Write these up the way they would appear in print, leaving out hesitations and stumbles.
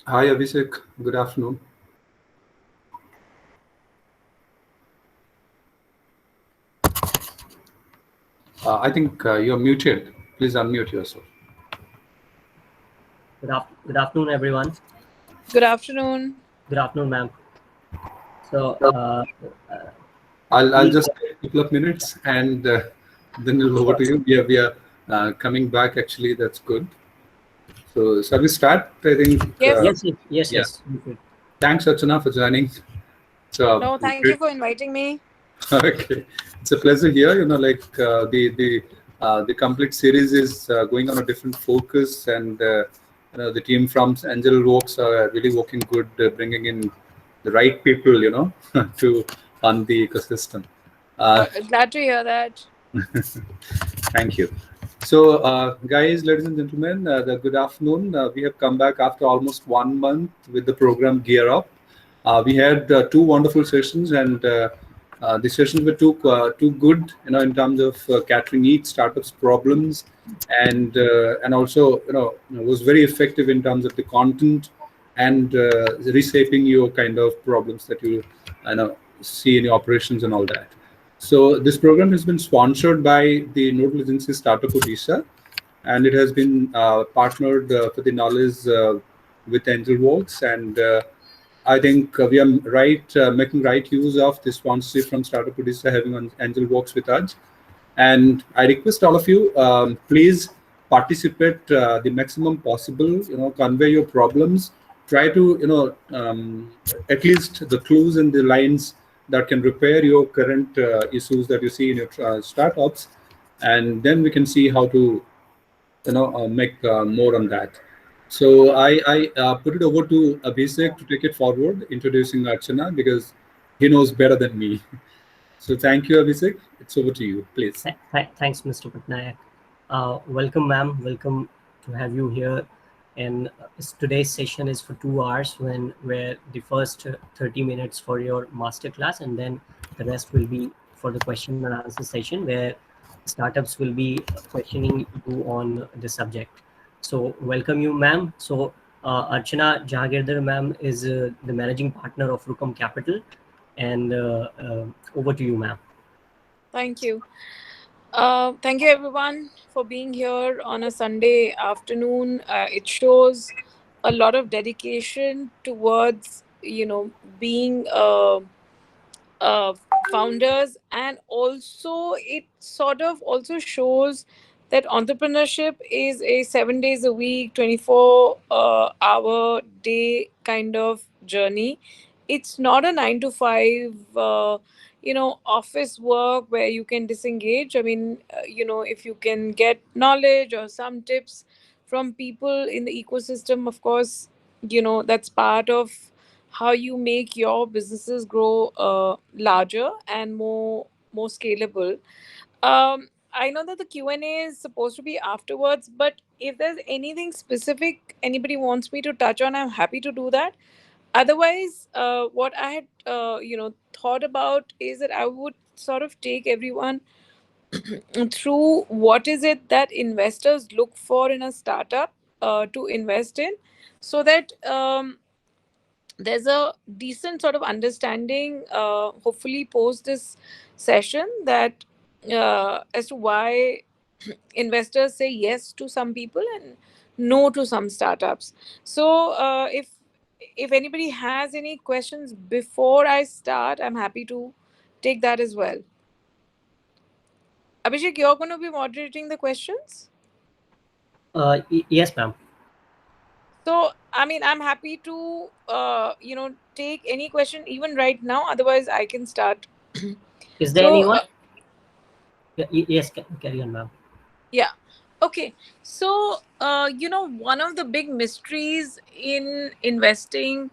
Hi, Abhishek. Good afternoon. I think you're muted. Please unmute yourself. Good afternoon, everyone. Good afternoon. Good afternoon, ma'am. So, I'll just take a couple of minutes and then we'll over sure. to you. We are coming back. Actually, that's good. So, shall we start? I think. Yes. Yeah. Yes. You should. Thanks, Archana, for joining. So, No, thank you great. for inviting me. Okay, it's a pleasure here. The complete series is going on a different focus, and the team from Angel Works are really working good, bringing in the right people, to fund the ecosystem. Uh, Glad to hear that. Thank you. So, guys, ladies and gentlemen, good afternoon. We have come back after almost 1 month with the program GearUp. We had two wonderful sessions, and the sessions were too good, in terms of catering each startup's problems, and also, was very effective in terms of the content and reshaping your kind of problems that see in your operations and all that. So this program has been sponsored by the nodal agency Startup Odisha, and it has been partnered for the knowledge with AngelWorks. And I think we are making right use of the sponsorship from Startup Odisha having on AngelWorks with us. And I request all of you, please participate the maximum possible. Convey your problems. Try to at least the clues and the lines that can repair your current issues that you see in your startups, and then we can see how to make more on that. So I put it over to Abhishek to take it forward, introducing Archana because he knows better than me. So thank you, Abhishek. It's over to you, please. Thanks, Mr. Patnaik. Welcome, ma'am. Welcome to have you here. And today's session is for 2 hours, where the first 30 minutes for your masterclass, and then the rest will be for the question and answer session, where startups will be questioning you on the subject. So, welcome you, ma'am. So, Archana Jahagirdar, ma'am, is the managing partner of Rukam Capital, and over to you, ma'am. Thank you. Thank you, everyone, for being here on a Sunday afternoon. It shows a lot of dedication towards, being uh, founders, and also it sort of also shows that entrepreneurship is a 7 days a week, 24-hour day kind of journey. It's not a 9 to 5 office work where you can disengage. I mean, if you can get knowledge or some tips from people in the ecosystem, of course, that's part of how you make your businesses grow larger and more scalable. I know that the Q&A is supposed to be afterwards, but if there's anything specific anybody wants me to touch on, I'm happy to do that. Otherwise, what I had thought about is that I would sort of take everyone through what is it that investors look for in a startup to invest in, so that there's a decent sort of understanding, hopefully post this session, that as to why investors say yes to some people and no to some startups. So if anybody has any questions before I start, I'm happy to take that as well. Abhishek, you're going to be moderating the questions? Yes, ma'am. So, I mean, I'm happy to, take any question even right now. Otherwise, I can start. Is there So, anyone? Yes, carry on, ma'am. yeah. Okay. So, one of the big mysteries in investing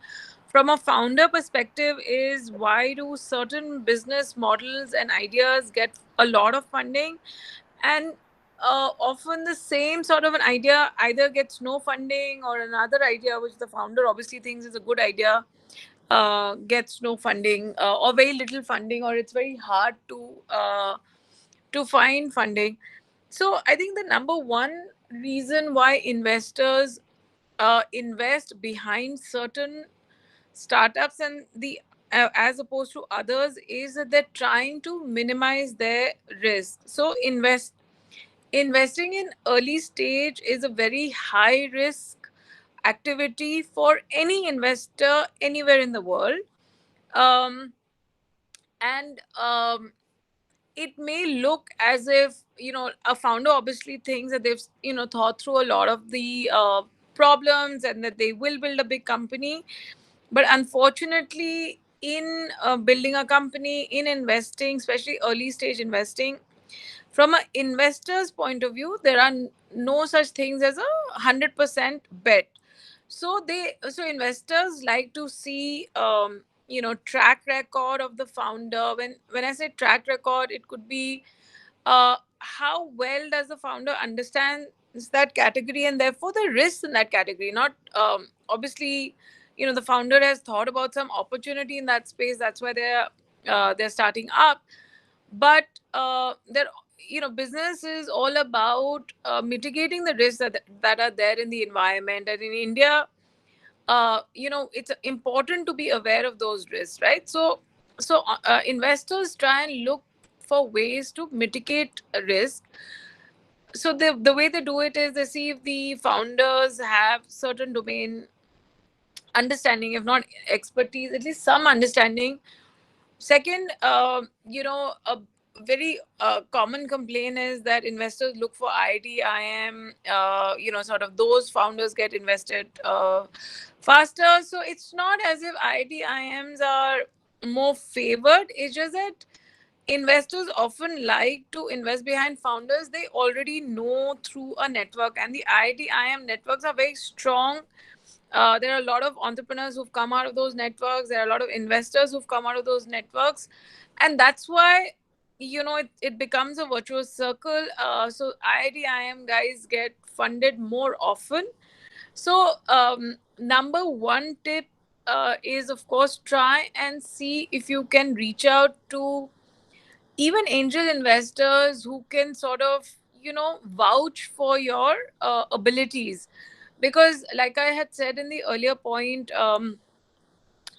from a founder perspective is, why do certain business models and ideas get a lot of funding, and often the same sort of an idea either gets no funding, or another idea which the founder obviously thinks is a good idea gets no funding, or very little funding, or it's very hard to find funding. So I think the number one reason why investors invest behind certain startups and the as opposed to others is that they're trying to minimize their risk. So investing in early stage is a very high risk activity for any investor anywhere in the world. um, and it may look as if, a founder obviously thinks that they've, thought through a lot of the problems and that they will build a big company. But unfortunately, in building a company, in investing, especially early stage investing, from an investor's point of view, there are no such things as a 100% bet. So investors like to see, track record of the founder. When I say track record, it could be how well does the founder understands that category and therefore the risks in that category. Not obviously, the founder has thought about some opportunity in that space. That's why they're starting up. But they're business is all about mitigating the risks that are there in the environment. And in India, it's important to be aware of those risks, right? So investors try and look for ways to mitigate risk. So the way they do it is they see if the founders have certain domain understanding, if not expertise, at least some understanding. Second, a very common complaint is that investors look for IIM, sort of those founders get invested faster. So it's not as if IIMs are more favored. It's just that investors often like to invest behind founders they already know through a network, and the IIM networks are very strong. There are a lot of entrepreneurs who've come out of those networks. There are a lot of investors who've come out of those networks. And that's why, it becomes a virtuous circle. So IIM guys get funded more often. So number one tip is, of course, try and see if you can reach out to even angel investors who can sort of, vouch for your abilities. Because like I had said in the earlier point,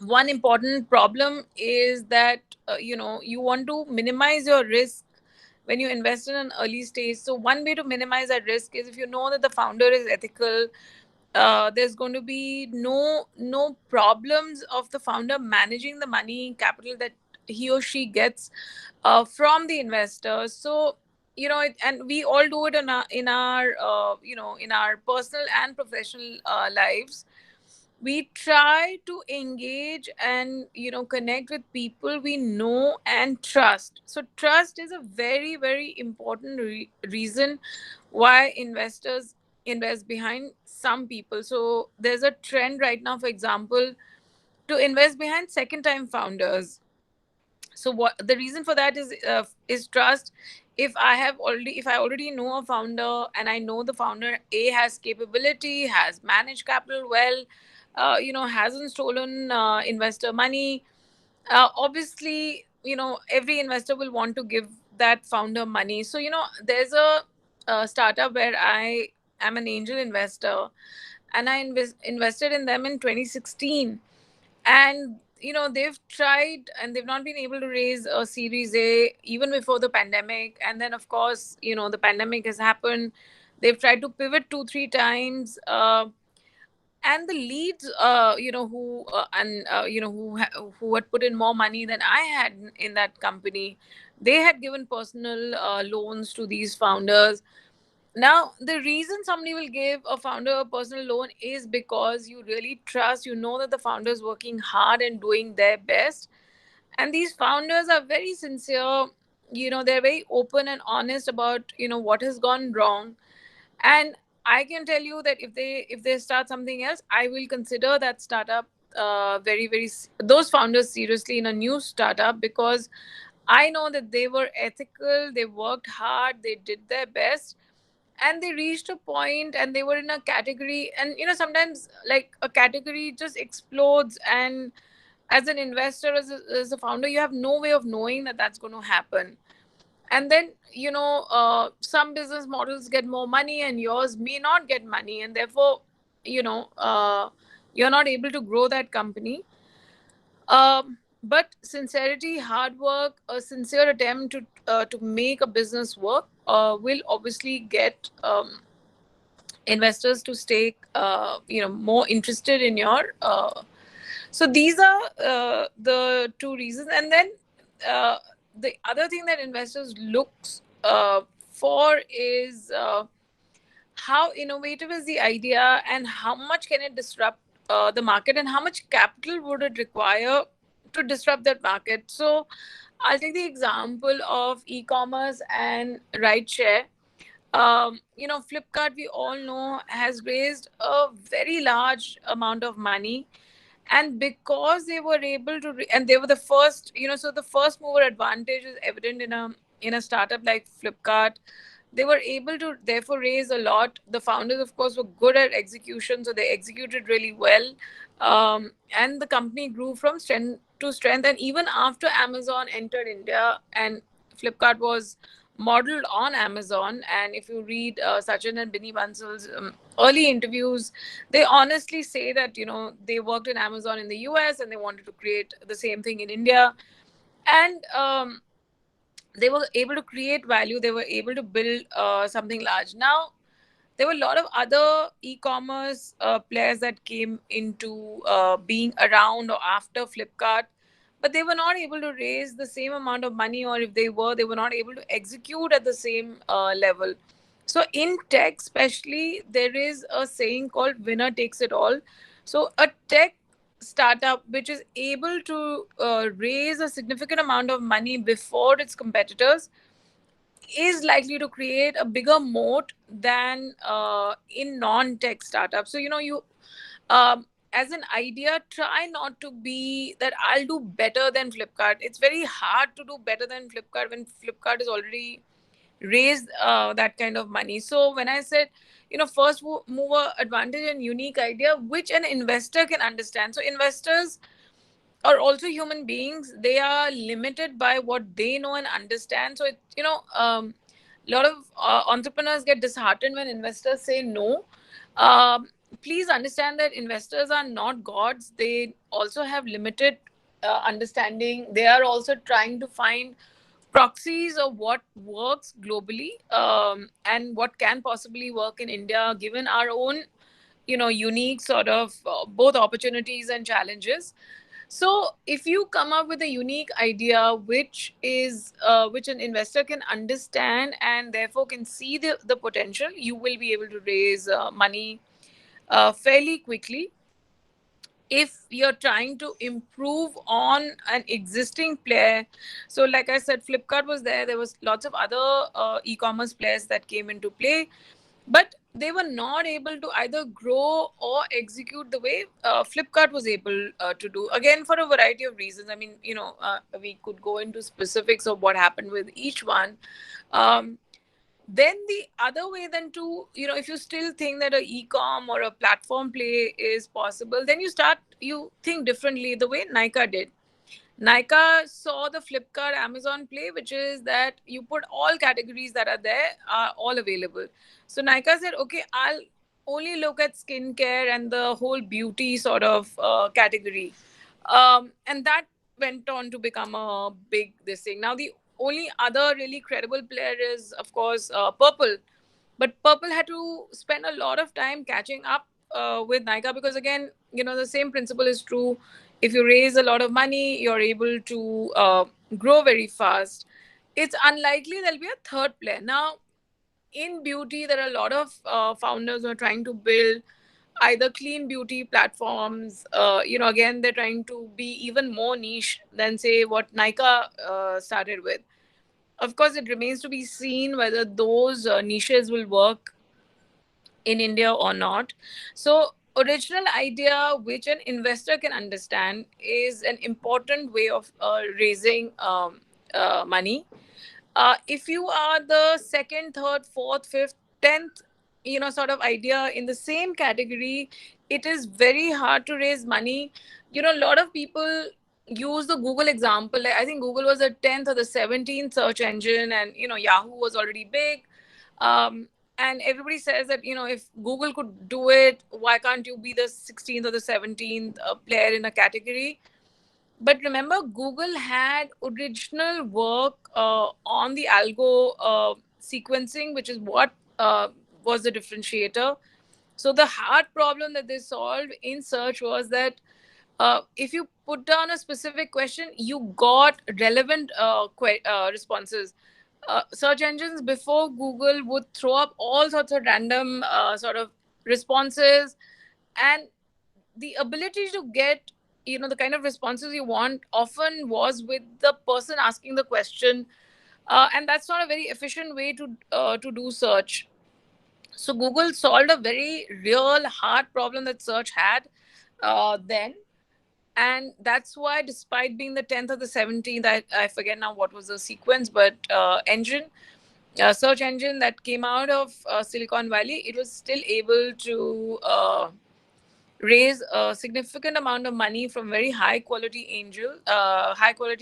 one important problem is that you want to minimize your risk when you invest in an early stage. So one way to minimize that risk is if you know that the founder is ethical. There's going to be no problems of the founder managing the money capital that he or she gets from the investors. So and we all do it in our personal and professional lives. We try to engage and connect with people we know and trust. So trust is a very very important reason why investors invest behind some people. So there's a trend right now, for example, to invest behind second time founders. So what the reason for that is trust. If I already know a founder and I know the founder A has capability, has managed capital well, hasn't stolen investor money, obviously every investor will want to give that founder money. So there's a startup where I am an angel investor, and I invested in them in 2016. And they've tried and they've not been able to raise a series A even before the pandemic. And then of course the pandemic has happened. They've tried to pivot 2 3 times, and the leads who and who had put in more money than I had in that company, they had given personal loans to these founders. Now, the reason somebody will give a founder a personal loan is because you really trust, that the founder is working hard and doing their best. And these founders are very sincere. They're very open and honest about, what has gone wrong. And I can tell you that if they start something else, I will consider that startup very, very, those founders seriously in a new startup, because I know that they were ethical, they worked hard, they did their best, and they reached a point and they were in a category. And sometimes like a category just explodes, and as an investor, as a founder, you have no way of knowing that that's going to happen. And then some business models get more money and yours may not get money, and therefore you're not able to grow that company. But sincerity, hard work, a sincere attempt to make a business work will obviously get investors to stay more interested in your so these are the two reasons. And then uh, the other thing that investors looks for is how innovative is the idea and how much can it disrupt the market, and how much capital would it require to disrupt that market. So I'll take the example of e-commerce and rideshare. Flipkart, we all know, has raised a very large amount of money. And because they were able to and they were the first, so the first mover advantage is evident in a startup like Flipkart. They were able to therefore raise a lot. The founders, of course, were good at execution, so they executed really well. And the company grew from strength to strength. And even after Amazon entered India, and Flipkart was modeled on Amazon. And if you read Sachin and Binny Bansal's early interviews, they honestly say that they worked in Amazon in the US and they wanted to create the same thing in India. And they were able to create value. They were able to build something large. Now there were a lot of other e-commerce players that came into being around or after Flipkart, but they were not able to raise the same amount of money, or if they were not able to execute at the same level. So in tech especially, there is a saying called winner takes it all. So a tech startup which is able to raise a significant amount of money before its competitors is likely to create a bigger moat than in non-tech startups. So you as an idea, try not to be that I'll do better than Flipkart. It's very hard to do better than Flipkart when Flipkart is already raised that kind of money. So when I said first mover advantage and unique idea which an investor can understand. So investors are also human beings. They are limited by what they know and understand. So a lot of entrepreneurs get disheartened when investors say no. um, Please understand that investors are not gods. They also have limited understanding. They are also trying to find proxies of what works globally, and what can possibly work in India given our own unique sort of both opportunities and challenges. So if you come up with a unique idea which an investor can understand and therefore can see the potential, you will be able to raise money fairly quickly. If you're trying to improve on an existing player, so like I said, Flipkart was there was lots of other e-commerce players that came into play, but they were not able to either grow or execute the way Flipkart was able to do, again for a variety of reasons. I mean, we could go into specifics of what happened with each one. um, then the other way, then to if you still think that a e-com or a platform play is possible, then you think differently the way Nika did. Nika saw the Flipkart Amazon play, which is that you put all categories that are there are all available. So Nika said, okay, I'll only look at skincare and the whole beauty sort of category. And that went on to become a big this thing. Now the only other really credible player is, of course, Purple. But Purple had to spend a lot of time catching up with Nika, because again, the same principle is true. If you raise a lot of money, you're able to grow very fast. It's unlikely there'll be a third player. Now, in beauty, there are a lot of founders who are trying to build either clean beauty platforms. Again, they're trying to be even more niche than, say, what Nika started with. Of course, it remains to be seen whether those niches will work in India or not. So, original idea which an investor can understand is an important way of raising money. If you are the second, third, fourth, fifth, 10th, sort of idea in the same category, it is very hard to raise money. A lot of people use the Google example. Like, I think Google was the 10th or the 17th search engine, and Yahoo was already big. and everybody says that, if Google could do it, why can't you be the 16th or the 17th player in a category? But remember, Google had original work on the algo sequencing, which is what was the differentiator. So the hard problem that they solved in search was that if you put down a specific question, you got relevant responses. Search engines before Google would throw up all sorts of random sort of responses, and the ability to get the kind of responses you want often was with the person asking the question, and that's not a very efficient way to do search. So Google solved a very real hard problem that search had then, and that's why, despite being the 10th or the 17th, I forget now what was the sequence, but search engine that came out of Silicon Valley, it was still able to raise a significant amount of money from very high quality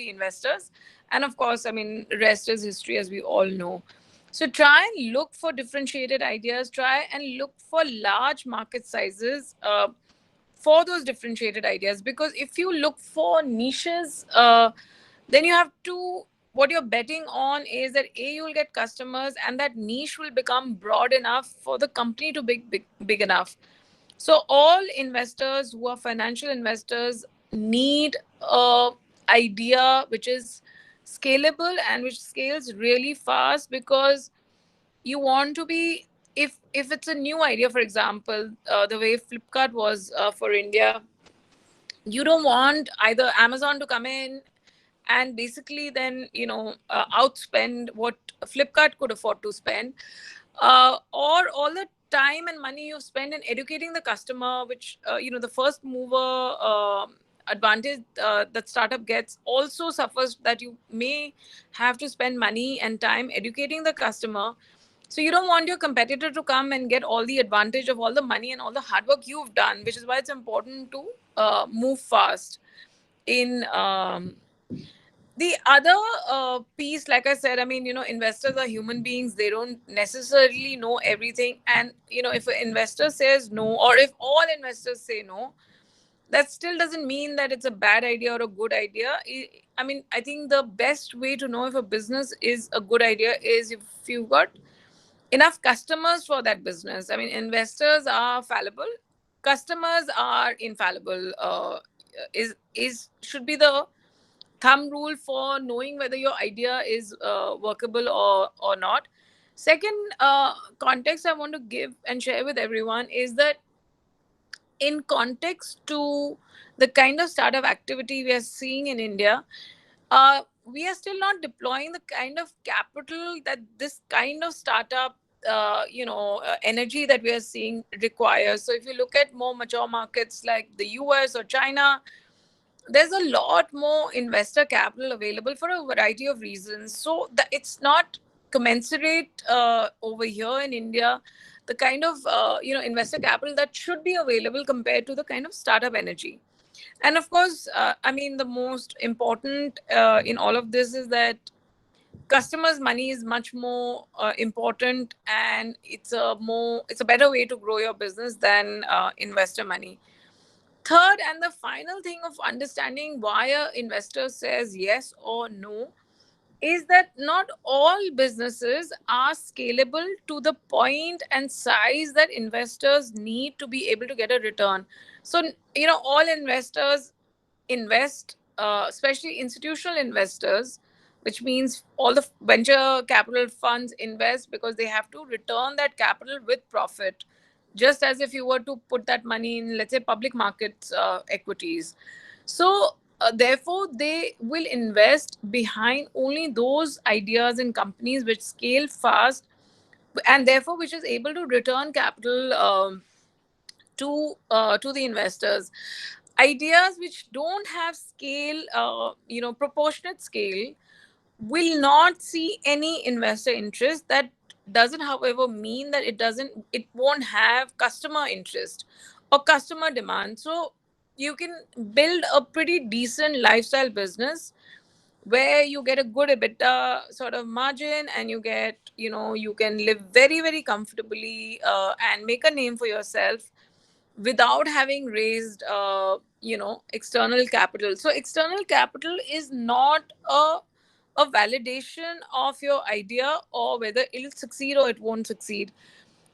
investors. And of course, I mean, rest is history, as we all know. So try and look for differentiated ideas, try and look for large market sizes for those differentiated ideas. Because if you look for niches, then you have to, what you're betting on is that you'll get customers, and that niche will become broad enough for the company to be big enough. So all investors who are financial investors need a idea which is scalable and which scales really fast, because you want to be, if it's a new idea, for example, the way Flipkart was for India, you don't want either Amazon to come in and basically then outspend what Flipkart could afford to spend, or all the time and money you spend in educating the customer, which the first mover advantage that startup gets also suffers, that you may have to spend money and time educating the customer. So you don't want your competitor to come and get all the advantage of all the money and all the hard work you've done, which is why it's important to move fast in the other piece. Like I said, I mean, investors are human beings. They don't necessarily know everything. And, if an investor says no, or if all investors say no, that still doesn't mean that it's a bad idea or a good idea. I mean, I think the best way to know if a business is a good idea is if you've got enough customers for that business. I mean, investors are fallible, customers are infallible. Is should be the thumb rule for knowing whether your idea is workable or not. Second context I want to give and share with everyone is that, in context to the kind of startup activity we are seeing in India, we are still not deploying the kind of capital that this kind of startup energy that we are seeing requires. So if you look at more mature markets like the US or China, there's a lot more investor capital available for a variety of reasons. So it's not commensurate over here in India, the kind of investor capital that should be available compared to the kind of startup energy. And of course, I mean, the most important in all of this is that customers' money is much more important, and it's a better way to grow your business than investor money. Third, and the final thing of understanding why a investor says yes or no, is that not all businesses are scalable to the point and size that investors need to be able to get a return. So, all investors invest, especially institutional investors, which means all the venture capital funds invest because they have to return that capital with profit, just as if you were to put that money in, let's say, public markets equities. So, therefore, they will invest behind only those ideas and companies which scale fast, and therefore which is able to return capital to the investors. Ideas which don't have scale, proportionate scale, will not see any investor interest. That doesn't, however, mean that it won't have customer interest or customer demand. So you can build a pretty decent lifestyle business where you get a good EBITDA sort of margin, and you get, you can live very, very comfortably, and make a name for yourself without having raised, external capital. So external capital is not a validation of your idea, or whether it'll succeed or it won't succeed.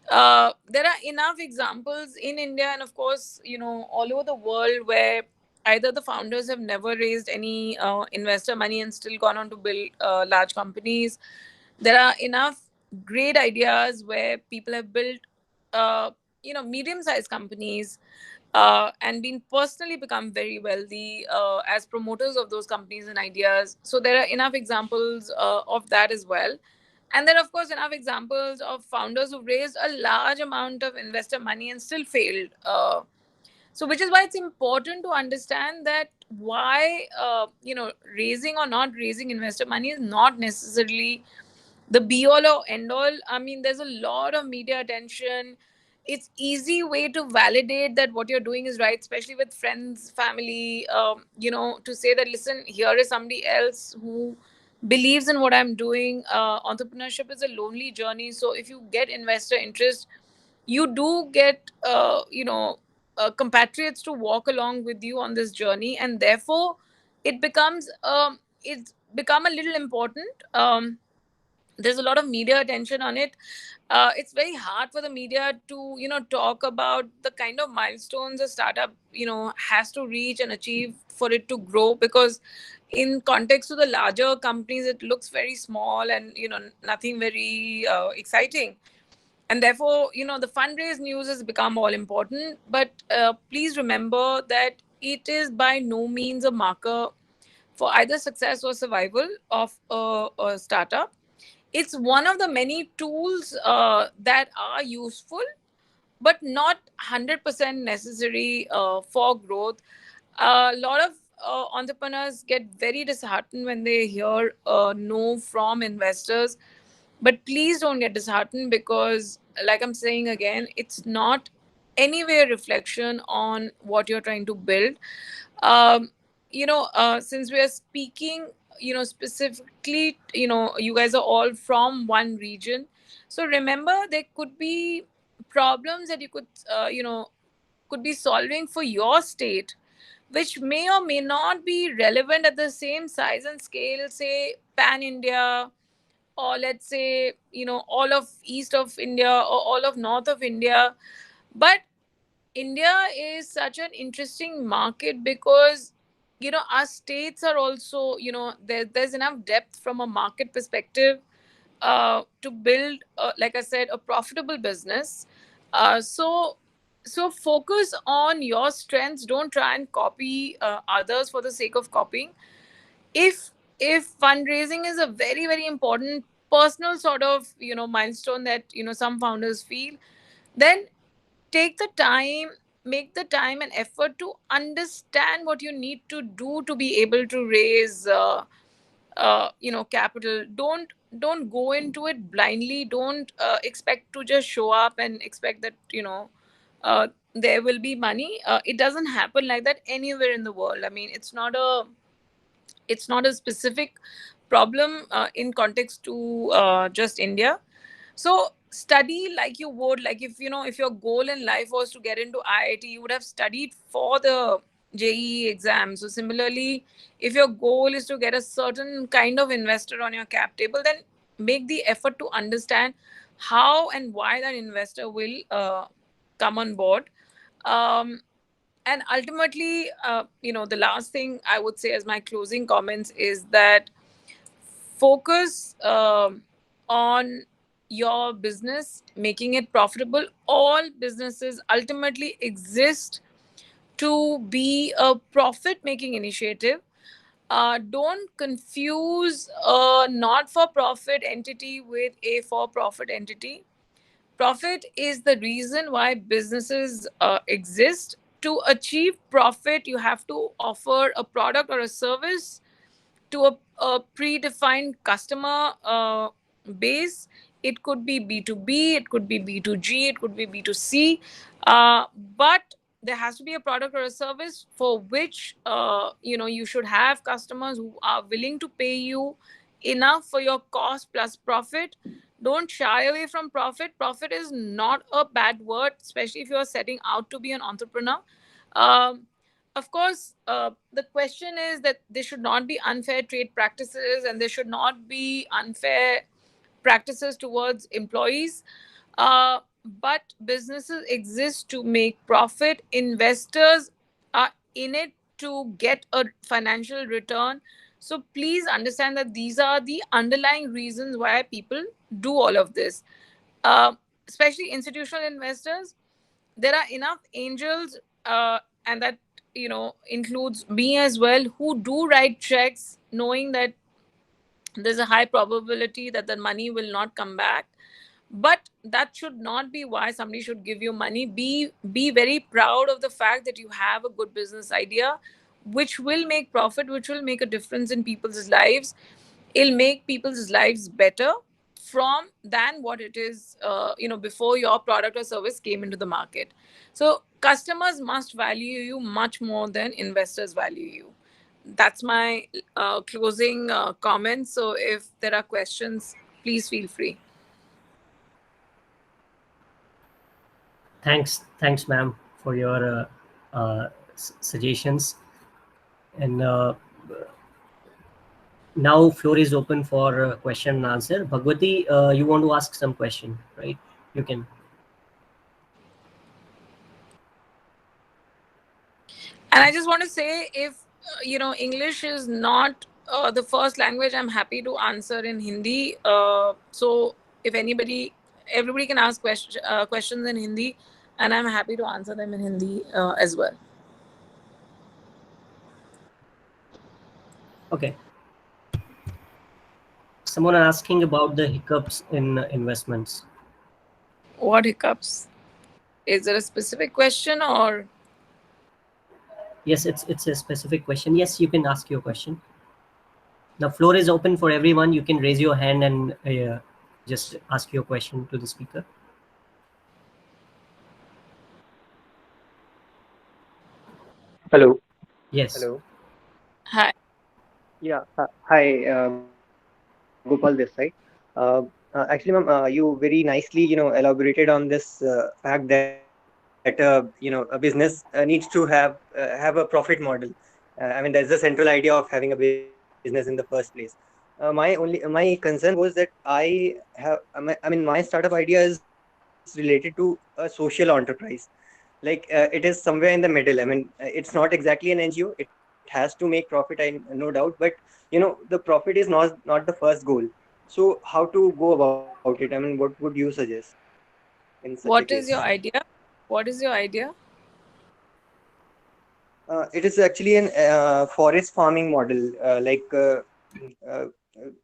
There are enough examples in India, and of course, all over the world, where either the founders have never raised any investor money and still gone on to build large companies. There are enough great ideas where people have built, medium-sized companies, and been personally become very wealthy as promoters of those companies and ideas. So there are enough examples of that as well. And then, of course, enough examples of founders who raised a large amount of investor money and still failed. So, which is why it's important to understand that why, raising or not raising investor money is not necessarily the be all or end all. I mean, there's a lot of media attention. It's easy way to validate that what you're doing is right, especially with friends, family. To say that, listen, here is somebody else who believes in what I'm doing. Entrepreneurship is a lonely journey, so if you get investor interest, you do get, compatriots to walk along with you on this journey, and therefore it becomes, it's become a little important. There's a lot of media attention on it. It's very hard for the media to, talk about the kind of milestones a startup, has to reach and achieve for it to grow, because in context to the larger companies, it looks very small and, nothing very exciting. And therefore, the fundraise news has become all important. But please remember that it is by no means a marker for either success or survival of a startup. It's one of the many tools that are useful, but not 100% necessary for growth. A lot of entrepreneurs get very disheartened when they hear no from investors. But please don't get disheartened, because, like I'm saying again, it's not anyway a reflection on what you're trying to build. um, since we are speaking, specifically, you guys are all from one region, so remember, there could be problems that you could be solving for your state, which may or may not be relevant at the same size and scale, say pan India, or let's say, all of east of India or all of north of India. But India is such an interesting market, because, our states are also, there's enough depth from a market perspective to build, like I said, a profitable business. So focus on your strengths. Don't try and copy others for the sake of copying. If fundraising is a very, very important personal sort of, milestone that, some founders feel, then take the time, make the time and effort to understand what you need to do to be able to raise capital. Don't go into it blindly. Don't expect to just show up and expect that, there will be money. It doesn't happen like that anywhere in the world. I mean, it's not a specific problem in context to just India. So study like you would, like, if your goal in life was to get into IIT, you would have studied for the JEE exam. So similarly, if your goal is to get a certain kind of investor on your cap table, then make the effort to understand how and why that investor will come on board. um, and ultimately, the last thing I would say as my closing comments is that focus on your business, making it profitable. All businesses ultimately exist to be a profit making initiative. Don't confuse a not for profit entity with a for profit entity. Profit is the reason why businesses exist. To achieve profit, you have to offer a product or a service to a predefined customer base. It could be B2B, it could be B2G, it could be B2C. But there has to be a product or a service for which you should have customers who are willing to pay you enough for your cost plus profit. Don't shy away from profit. Profit is not a bad word, especially if you are setting out to be an entrepreneur. um, of course, the question is that there should not be unfair trade practices and there should not be unfair practices towards employees. But businesses exist to make profit. Investors are in it to get a financial return. So please understand that these are the underlying reasons why people do all of this. Uh, Especially institutional investors, there are enough angels, and that includes me as well, who do write checks knowing that there's a high probability that the money will not come back. But that should not be why somebody should give you money. Be very proud of the fact that you have a good business idea which will make profit, which will make a difference in people's lives. It'll make people's lives better from than what it is before your product or service came into the market. So customers must value you much more than investors value you. That's my closing comments. So if there are questions, please feel free. Thanks, ma'am, for your suggestions. And now floor is open for question and answer. Bhagwati, you want to ask some question, right? You can. And I just want to say, if English is not the first language, I'm happy to answer in Hindi. So if everybody can ask questions in Hindi, and I'm happy to answer them in Hindi as well. Okay. Someone asking about the hiccups in investments. What hiccups? Is there a specific question or? Yes, it's a specific question. Yes, you can ask your question. The floor is open for everyone. You can raise your hand and just ask your question to the speaker. Hello. Yes. Hello. Hi. Yeah. Hi, Gopal this side. Actually, ma'am, you very nicely, elaborated on this fact that, a business needs to have a profit model. I mean, that's the central idea of having a business in the first place. My concern was that my startup idea is related to a social enterprise. Like it is somewhere in the middle. I mean, it's not exactly an NGO. It has to make profit, I no doubt, but the profit is not the first goal. So how to go about it? I mean, what would you suggest in such a case? What is your idea? What is your idea? It is actually an forest farming model. Uh,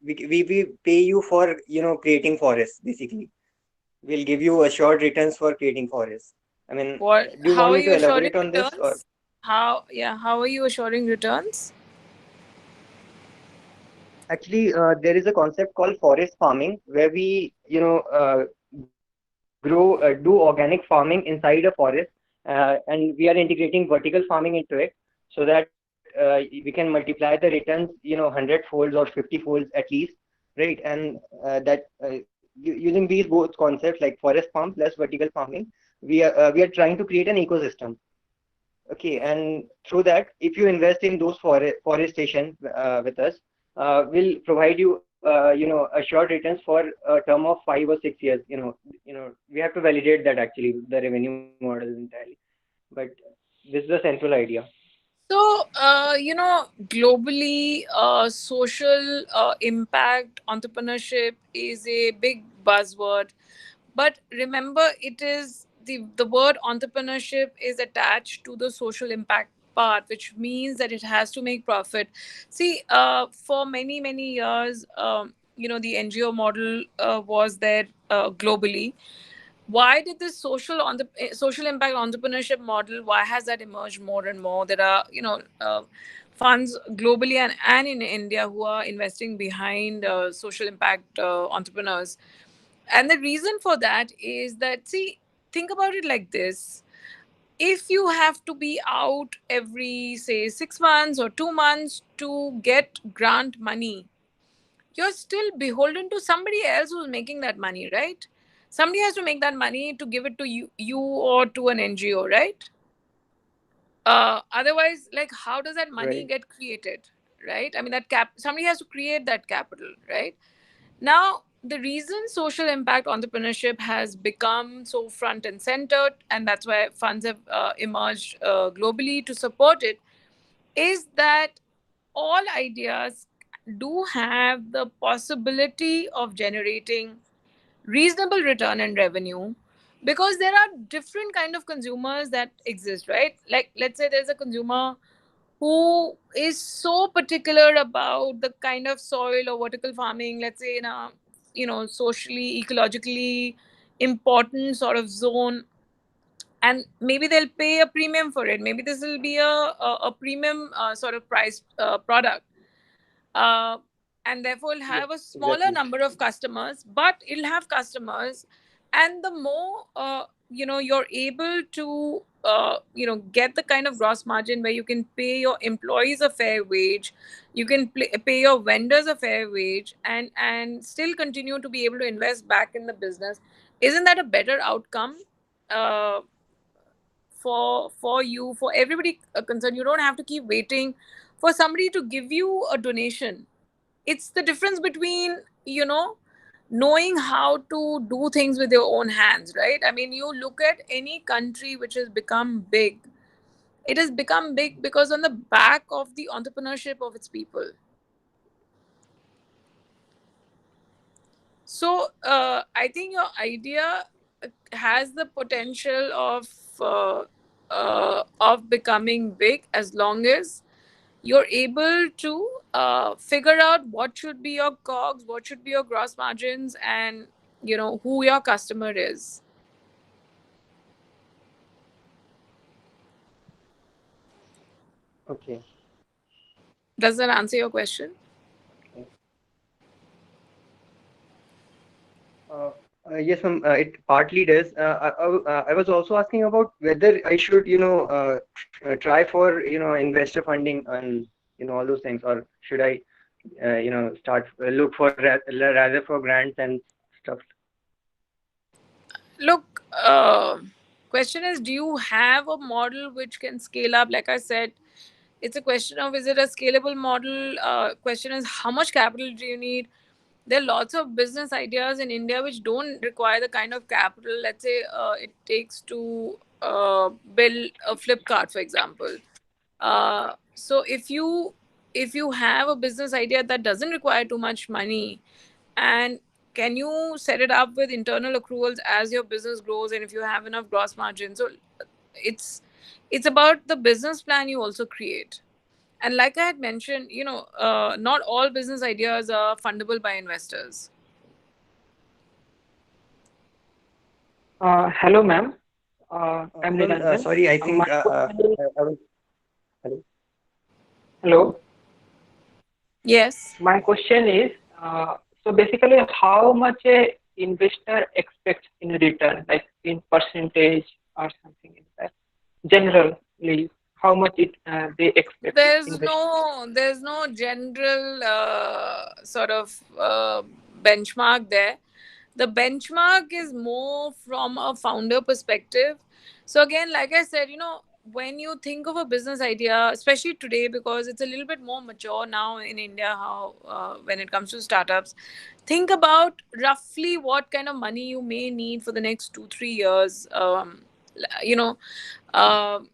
we pay you for creating forests. Basically, we'll give you assured returns for creating forests. I mean, What? do you How want are me you to assuring elaborate on this, or? returns? How? Yeah. How are you assuring returns? Actually, there is a concept called forest farming where we, do organic farming inside a forest, and we are integrating vertical farming into it so that we can multiply the returns, 100 folds or 50 folds at least, right? And using these both concepts like forest farm plus vertical farming, we are trying to create an ecosystem. Okay, and through that, if you invest in those forestation with us, we'll provide you, assured returns for a term of 5 or 6 years. We have to validate that actually the revenue model entirely, but this is the central idea. So, globally, social impact entrepreneurship is a big buzzword. But remember, it is the word entrepreneurship is attached to the social impact part, which means that it has to make profit. See, for many, many years, the NGO model was there globally. Why did this social impact entrepreneurship model, why has that emerged more and more? There are funds globally and in India who are investing behind social impact entrepreneurs. And the reason for that is that, see, think about it like this. if you have to be out every, say, 6 months or 2 months to get grant money, you're still beholden to somebody else who's making that money, right? Somebody has to make that money to give it to you or to an NGO, right? Otherwise, like, how does that money Right. get created, right? I mean, that somebody has to create that capital, right? Now, the reason social impact entrepreneurship has become so front and center, and that's why funds have emerged globally to support it, is that all ideas do have the possibility of generating reasonable return and revenue, because there are different kind of consumers that exist, right? Like, let's say there's a consumer who is so particular about the kind of soil or vertical farming, let's say in a, socially, ecologically important sort of zone, and maybe they'll pay a premium for it. Maybe this will be a premium sort of price product, uh, and therefore it'll Yes, have a smaller exactly. number of customers, but it'll have customers. And the more you're able to get the kind of gross margin where you can pay your employees a fair wage, you can pay your vendors a fair wage, and still continue to be able to invest back in the business, isn't that a better outcome uh, for you, for everybody concerned? You don't have to keep waiting for somebody to give you a donation. It's the difference between, knowing how to do things with your own hands, right? I mean, you look at any country which has become big, it has become big because on the back of the entrepreneurship of its people. So I think your idea has the potential of becoming big, as long as you're able to figure out what should be your cogs, what should be your gross margins, and who your customer is. Okay. Does that answer your question? Okay. Uh, yes, ma'am. It partly does. I was also asking about whether I should, try for, investor funding and, all those things, or should I, start look for rather for grants and stuff. Look, question is, do you have a model which can scale up? Like I said, it's a question of, is it a scalable model? Question is, how much capital do you need? There are lots of business ideas in India which don't require the kind of capital, let's say, it takes to build a Flipkart, for example. So if you have a business idea that doesn't require too much money, and can you set it up with internal accruals as your business grows, and if you have enough gross margin, so it's it's about the business plan you also create. And like I had mentioned, not all business ideas are fundable by investors. Hello, ma'am. I'm Ma'am, Niranjan. sorry, I My think question is, I was. Hello. hello. Yes. My question is, so basically, how much a investor expects in return, like in percentage or something like that? Generally, how much they expect there's investor? no there's no general sort of benchmark there. The benchmark is more from a founder perspective. So again, like I said, when you think of a business idea, especially today, because it's a little bit more mature now in India, how when it comes to startups, think about roughly what kind of money you may need for the next 2 3 years. You know um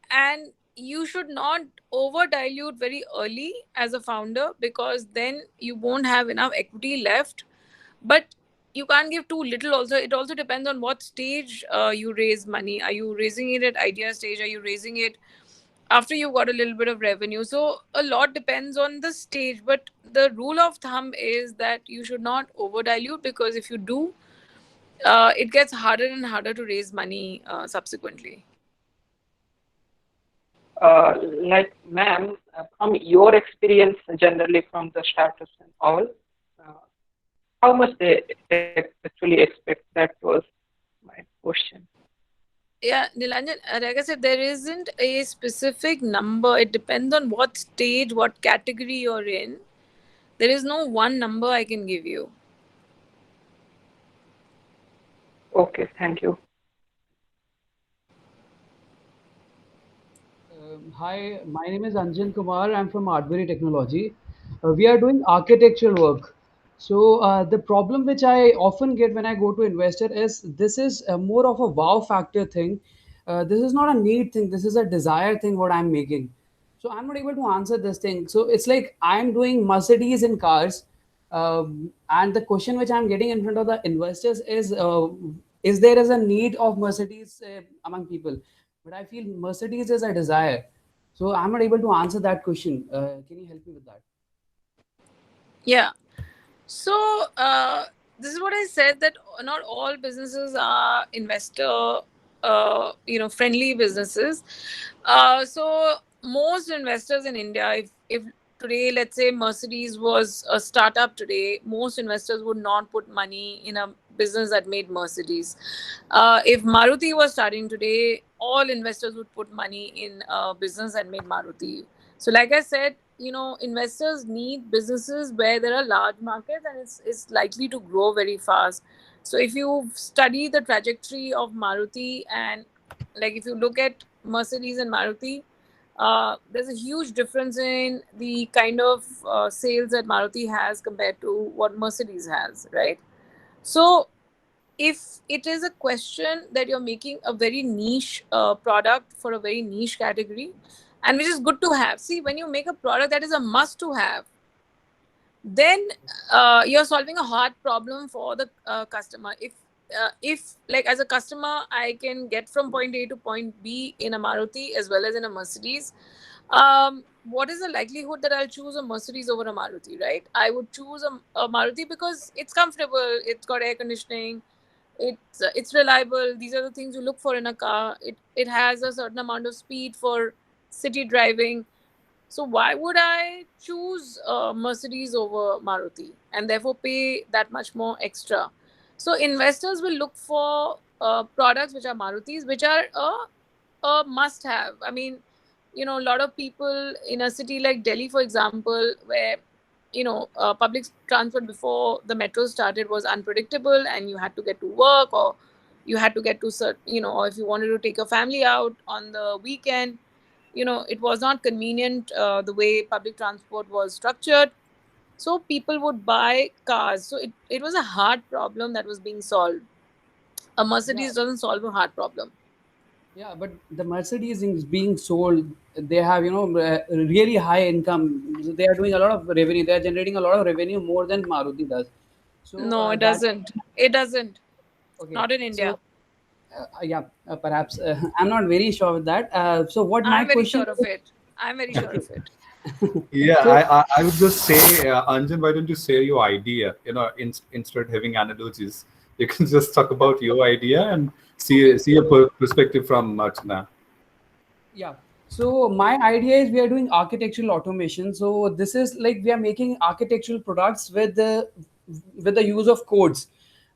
and you should not over dilute very early as a founder, because then you won't have enough equity left. But you can't give too little also. It also depends on what stage you raise money. Are you raising it at idea stage? Are you raising it after you've got a little bit of revenue? So a lot depends on the stage, but the rule of thumb is that you should not over dilute, because if you do, it gets harder and harder to raise money subsequently. Like, ma'am, from your experience, generally from the startups and all, uh, how much they actually expect? That was my question. Yeah, Nilanjan, like I said, there isn't a specific number. It depends on what stage, what category you're in. There is no one number I can give you. Okay, thank you. Hi, my name is Anjan Kumar. I'm from Artbury Technology. We are doing architectural work. So the problem which I often get when I go to investor is this is more of a wow factor thing. This is not a need thing. This is a desire thing. What I'm making. So I'm not able to answer this thing. So it's like I'm doing Mercedes in cars, and the question which I'm getting in front of the investors is there is a need of Mercedes among people? But I feel Mercedes is a desire. So I'm not able to answer that question. Can you help me with that? Yeah. So this is what I said, that not all businesses are investor, friendly businesses. So most investors in India, if today, let's say Mercedes was a startup today, most investors would not put money in a business that made Mercedes. If Maruti was starting today, all investors would put money in a business that made Maruti. So, like I said, investors need businesses where there are large markets and it's likely to grow very fast. So, if you study the trajectory of Maruti, and like if you look at Mercedes and Maruti, there's a huge difference in the kind of sales that Maruti has compared to what Mercedes has, right? So, if it is a question that you're making a very niche product for a very niche category, and which is good to have. See, when you make a product that is a must to have, then you're solving a hard problem for the customer. If like as a customer I can get from point A to point B in a Maruti as well as in a Mercedes, what is the likelihood that I'll choose a Mercedes over a Maruti, right? I would choose a Maruti because it's comfortable, it's got air conditioning, it's reliable. These are the things you look for in a car. It has a certain amount of speed for city driving. So why would I choose Mercedes over Maruti and therefore pay that much more extra? So investors will look for products which are Marutis, which are a must have. I mean, a lot of people in a city like Delhi, for example, where public transport before the metro started was unpredictable, and you had to get to work, or you had to get to or if you wanted to take a family out on the weekend, it was not convenient the way public transport was structured. So people would buy cars. So it was a hard problem that was being solved. A Yeah, Mercedes doesn't solve a hard problem. yeah, but the Mercedes is being sold. They have, really high income. They are doing a lot of revenue. They are generating a lot of revenue more than Maruti does. So No, it that doesn't. It doesn't. okay. Not in So India. yeah, perhaps I'm not very sure with that. So what my I'm very question sure of it. I'm very sure of it. Yeah, so I would just say, Anjan, why don't you share your idea? Instead of having analogies, you can just talk about your idea and okay. see a perspective from Archana. Yeah. So my idea is we are doing architectural automation. So this is like we are making architectural products with the use of codes,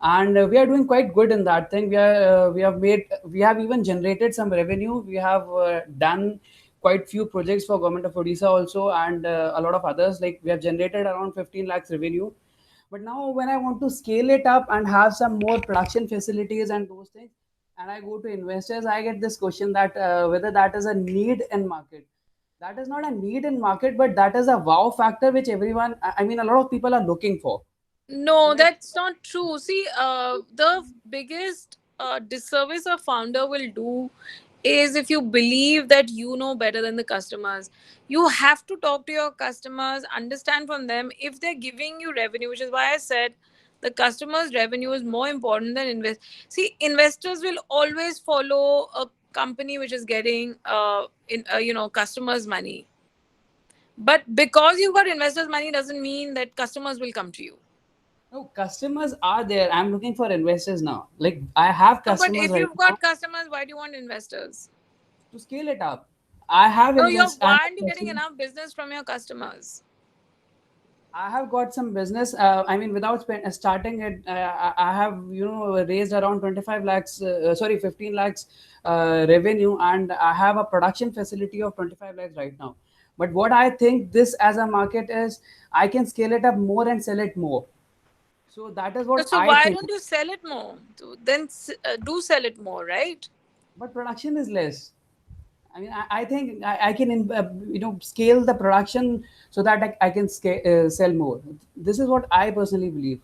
and we are doing quite good in that thing. We have even generated some revenue. We have done quite few projects for government of Odisha also, and a lot of others. Like we have generated around 15 lakhs revenue. But now when I want to scale it up and have some more production facilities and those things, and I go to investors, I get this question that whether that is a need in market. That is not a need in market, but that is a wow factor which everyone, I mean, a lot of people are looking for. So No, like, that's not true. See, the biggest disservice a founder will do is if you believe that you know better than the customers. You have to talk to your customers, understand from them if they're giving you revenue, which is why I said the customer's revenue is more important than invest. See, investors will always follow a company which is getting customers' money. But because you got investors' money doesn't mean that customers will come to you. no, customers are there. I'm looking for investors now. Like I have No, but customers if right you've now got customers, why do you want investors? to scale it up. I have No, invest. I why have aren't you getting customers. enough business from your customers? I have got some business. I mean, without starting it, I have raised around 25 lakhs. Sorry, 15 lakhs revenue, and I have a production facility of 25 lakhs right now. But what I think this as a market is, I can scale it up more and sell it more. So that is what So I why think. don't you sell it more? So then do sell it more, right? But production is less. I mean, I think I can scale the production so that I can sell more. This is what I personally believe.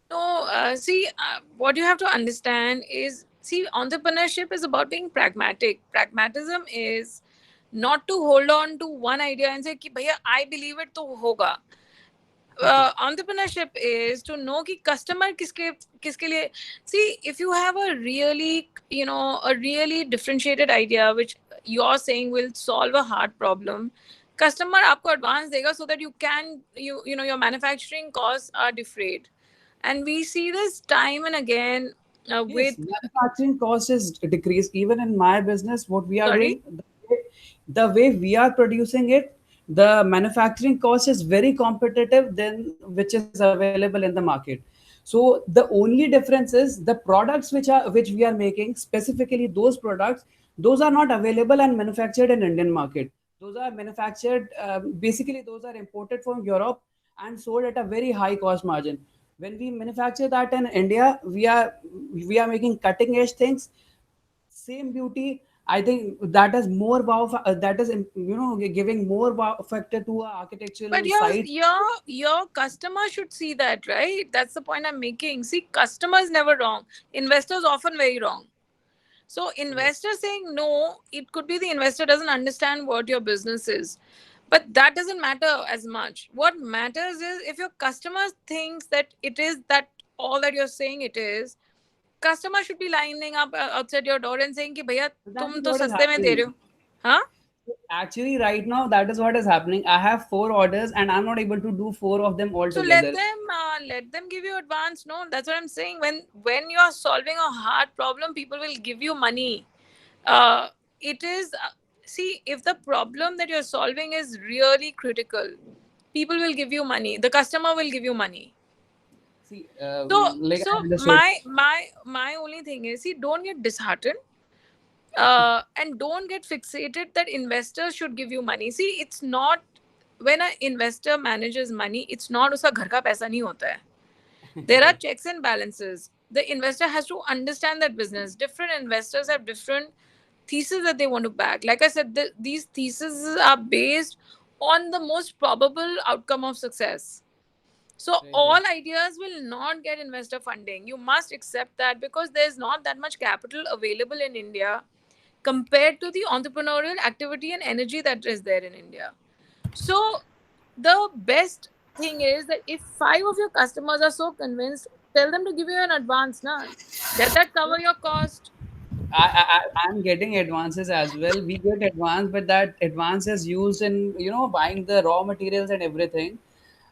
No, see, what you have to understand is, see, entrepreneurship is about being pragmatic. Pragmatism is not to hold on to one idea and say, कि भैया, I believe it, तो होगा. Entrepreneurship is to know कि customer किसके लिए. See, if you have a really, a really differentiated idea which you're saying will solve a hard problem, customer आपको advance देगा so that your manufacturing costs are defrayed. And we see this time and again with, Yes, manufacturing cost is decreased. Even in my business, what we are sorry. doing, the way we are producing it, the manufacturing cost is very competitive than which is available in the market. So the only difference is the products which we are making, specifically those products, those are not available and manufactured in Indian market. Those are manufactured, basically those are imported from Europe and sold at a very high cost margin. When we manufacture that in India, we are making cutting edge things, same beauty. I think that is more wow. That is giving more wow factor to a But architectural your site. your your customer should see that, right? That's the point I'm making. See, customer is never wrong. Investors often very wrong. So Yes. investor saying no, it could be the investor doesn't understand what your business is. But that doesn't matter as much. What matters is if your customer thinks that it is that all that you're saying it is, customer should be lining up outside your door and saying कि भैया That तुम is तो what is सस्ते में दे रहे happening. हो. Huh? Actually, right now, that is what is happening. I have 4 orders, and I'm not able to do 4 of them all So together. let them give you advance. No, that's what I'm saying. When you're solving a hard problem, people will give you money. It is see, if the problem that you're solving is really critical, people will give you money. The customer will give you money. See, like I So understood. my only thing is, see, don't get disheartened. And don't get fixated that investors should give you money. See, it's not, when an investor manages money, it's not उसका घर का पैसा नहीं होता है. There are Right. checks and balances. The investor has to understand that business. Different investors have different theses that they want to back. Like I said, these theses are based on the most probable outcome of success. So Right. all Right. ideas will not get investor funding. You must accept that because there's not that much capital available in India compared to the entrepreneurial activity and energy that is there in India. So the best thing is that if 5 of your customers are so convinced, tell them to give you an advance now. Let that cover your cost. I'm getting advances as well. We get advance, but that advance is used in buying the raw materials and everything.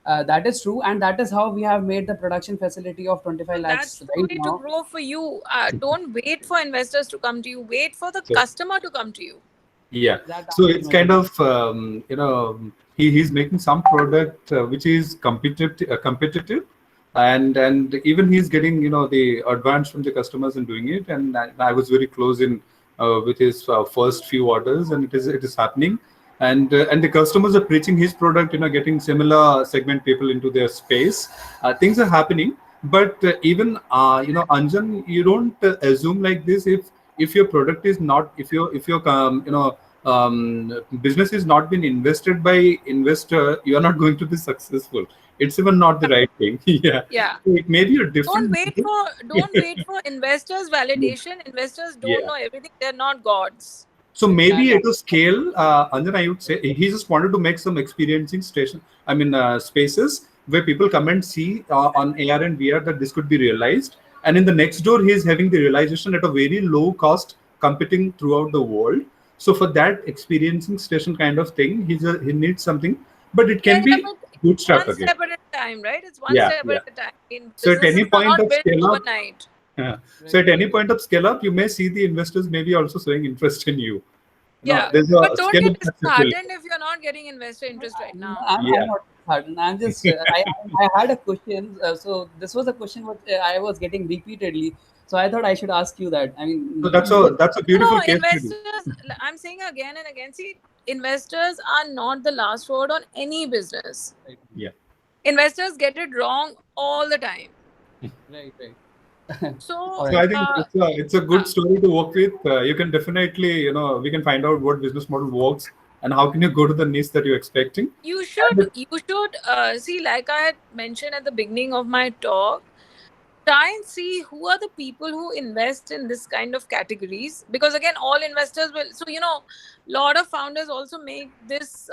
That is true, and that is how we have made the production facility of So 25 that's lakhs the right way to now. grow for you. Don't wait for investors to come to you. Wait for the So customer to come to you. yeah, That so answers it's my kind question. of he's making some product which is competitive, and even he's getting the advance from the customers in doing it. And I was very close in with his first few orders, and it is happening. And the customers are preaching his product, getting similar segment people into their space. Things are happening, but even Anjan, you don't assume like this. If your product is not, if your business is not been invested by investor, you are not going to be successful. It's even not the right thing. Yeah, Yeah. so it may be a different Don't wait for investors' validation. Investors don't yeah. know everything. They're not gods. So maybe That at a scale, Anjan, I would say he just wanted to make some experiencing station. I mean, spaces where people come and see on AR and VR that this could be realized. And in the next door, he is having the realization at a very low cost, competing throughout the world. So for that experiencing station kind of thing, he needs something, but it Yeah, can yeah, be but it's bootstrapped one again. step at a time, right? It's one Yeah, step yeah. at a time. I mean, So at businesses any are point not of built scale up, overnight. so right, at any right. point of scale up, you may see the investors maybe also showing interest in you. Yeah, There's but a don't scale get of success will. disheartened if you're not getting investor interest right now. I'm Yeah. not pardon. I'm just I had a question. So this was a question what I was getting repeatedly. So I thought I should ask you that. I So mean, that's a beautiful No, case study. investors, I'm saying again and again, see, investors are not the last word on any business. right, Yeah. Investors get it wrong all the time. right, right. So, All So I right. think it's a good story to work with. You can definitely, we can find out what business model works and how can you go to the niche that you're expecting. you And should see, like I had mentioned at the beginning of my talk, try and see who are the people who invest in this kind of categories, because again, all investors will, so lot of founders also make this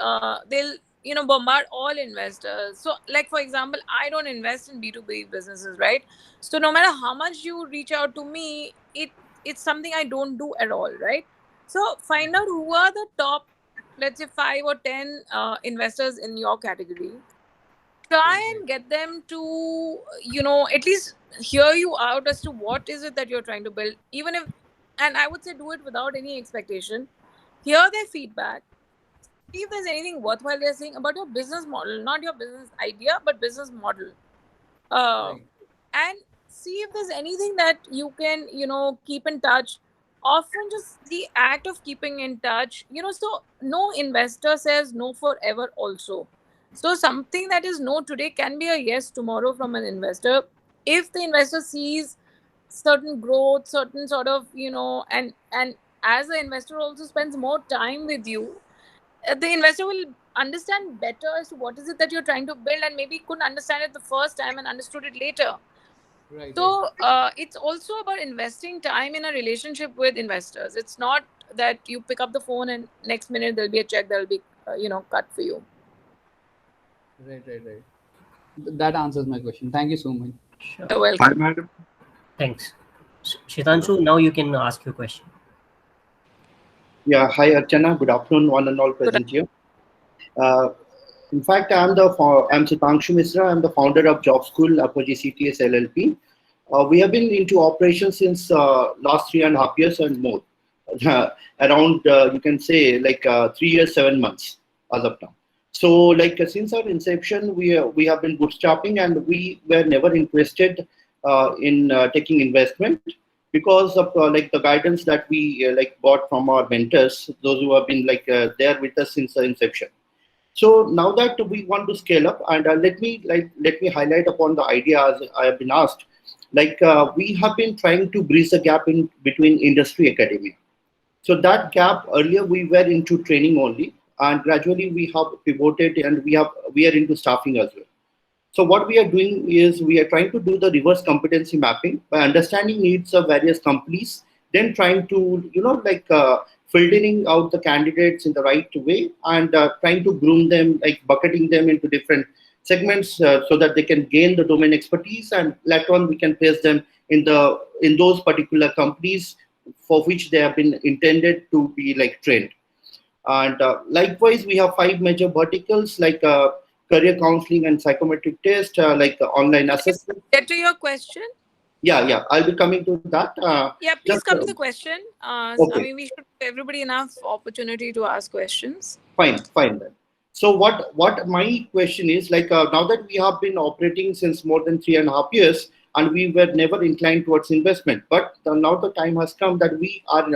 they'll bombard all investors. So like for example, I don't invest in B2B businesses, right? So no matter how much you reach out to me, it's something I don't do at all, right? So find out who are the top, let's say 5 or 10 investors in your category. Try Right, right. and get them to at least hear you out as to what is it that you're trying to build, even if, and I would say do it without any expectation. Hear their feedback, see if there's anything worthwhile they're saying about your business model, not your business idea but business model. uh, Right. and see if there's anything that you can keep in touch. Often just the act of keeping in touch, so no investor says no forever also. So something that is no today can be a yes tomorrow from an investor, if the investor sees certain growth, certain sort of and as the investor also spends more time with you, the investor will understand better as to what is it that you're trying to build, and maybe couldn't understand it the first time and understood it later. Right, right. So it's also about investing time in a relationship with investors. It's not that you pick up the phone and next minute there'll be a check that'll be cut for you. Right, right, right. That answers my question. Thank you so much. Sure. You're Hi, welcome. madam. Thanks. Shitanshu, now you can ask your question. Yeah, hi Archana. Good afternoon, one and all Good. present here. Uh, in fact, I'm Sitangshu Misra. I'm the founder of Job School Apogee CTS LLP. We have been into operations since last 3.5 years and more. Around you can say like 3 years, 7 months as of now. So like since our inception, we have been bootstrapping and we were never interested in taking investment because of like the guidance that we like got from our mentors, those who have been like there with us since the inception. So now that we want to scale up, and let me highlight upon the ideas I have been asked. Like we have been trying to bridge the gap in between industry academia. So that gap earlier we were into training only, and gradually we have pivoted and we are into staffing as well. So what we are doing is we are trying to do the reverse competency mapping by understanding needs of various companies, then trying to filtering out the candidates in the right way and trying to groom them, like bucketing them into different segments so that they can gain the domain expertise, and later on we can place them in those particular companies for which they have been intended to be like trained. And likewise, we have 5 major verticals like career counseling and psychometric test, online assessment. Get to your question. Yeah, I'll be coming to that. Yeah, please Just come to the question. I okay, mean, we should give everybody enough opportunity to ask questions. fine then. So what my question is like now that we have been operating since more than 3.5 years and we were never inclined towards investment, but now the time has come that we are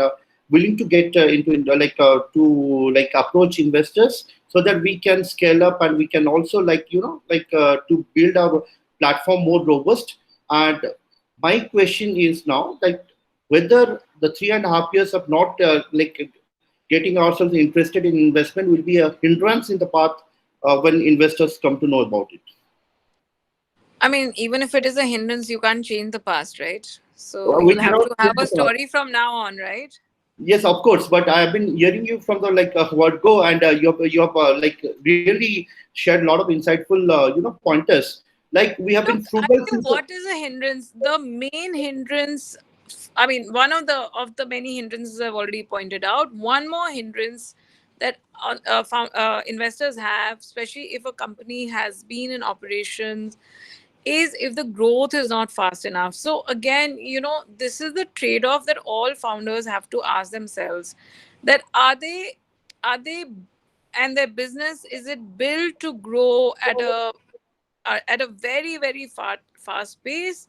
willing to get to like approach investors so that we can scale up and we can also to build our platform more robust. And my question is now like whether the 3.5 years of not getting ourselves interested in investment will be a hindrance in the path when investors come to know about it. I mean, even if it is a hindrance, you can't change the past, right? So We you'll have cannot to change have a the path. story from now on, right? Yes, of course, but I have been hearing you from the word go, and you have like really shared a lot of insightful pointers. Like we have been Look, I frugal tell you since what is a hindrance. The main hindrance, I mean, one of the many hindrances I've already pointed out. One more hindrance that investors have, especially if a company has been in operations, is if the growth is not fast enough. So again, this is the trade-off that all founders have to ask themselves: that are they and their business, is it built to grow at a very very fast pace,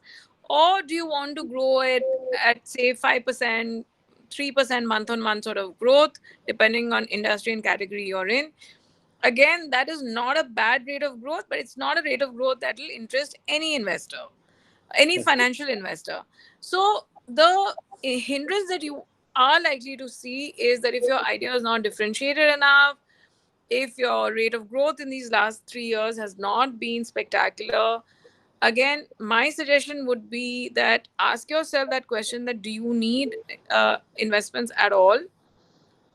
or do you want to grow it at say 5%, 3% month on month sort of growth, depending on industry and category you're in? Again, that is not a bad rate of growth, but it's not a rate of growth that will interest any investor, any financial investor. So the hindrance that you are likely to see is that if your idea is not differentiated enough, if your rate of growth in these last 3 years has not been spectacular, again, my suggestion would be that ask yourself that question, that do you need investments at all?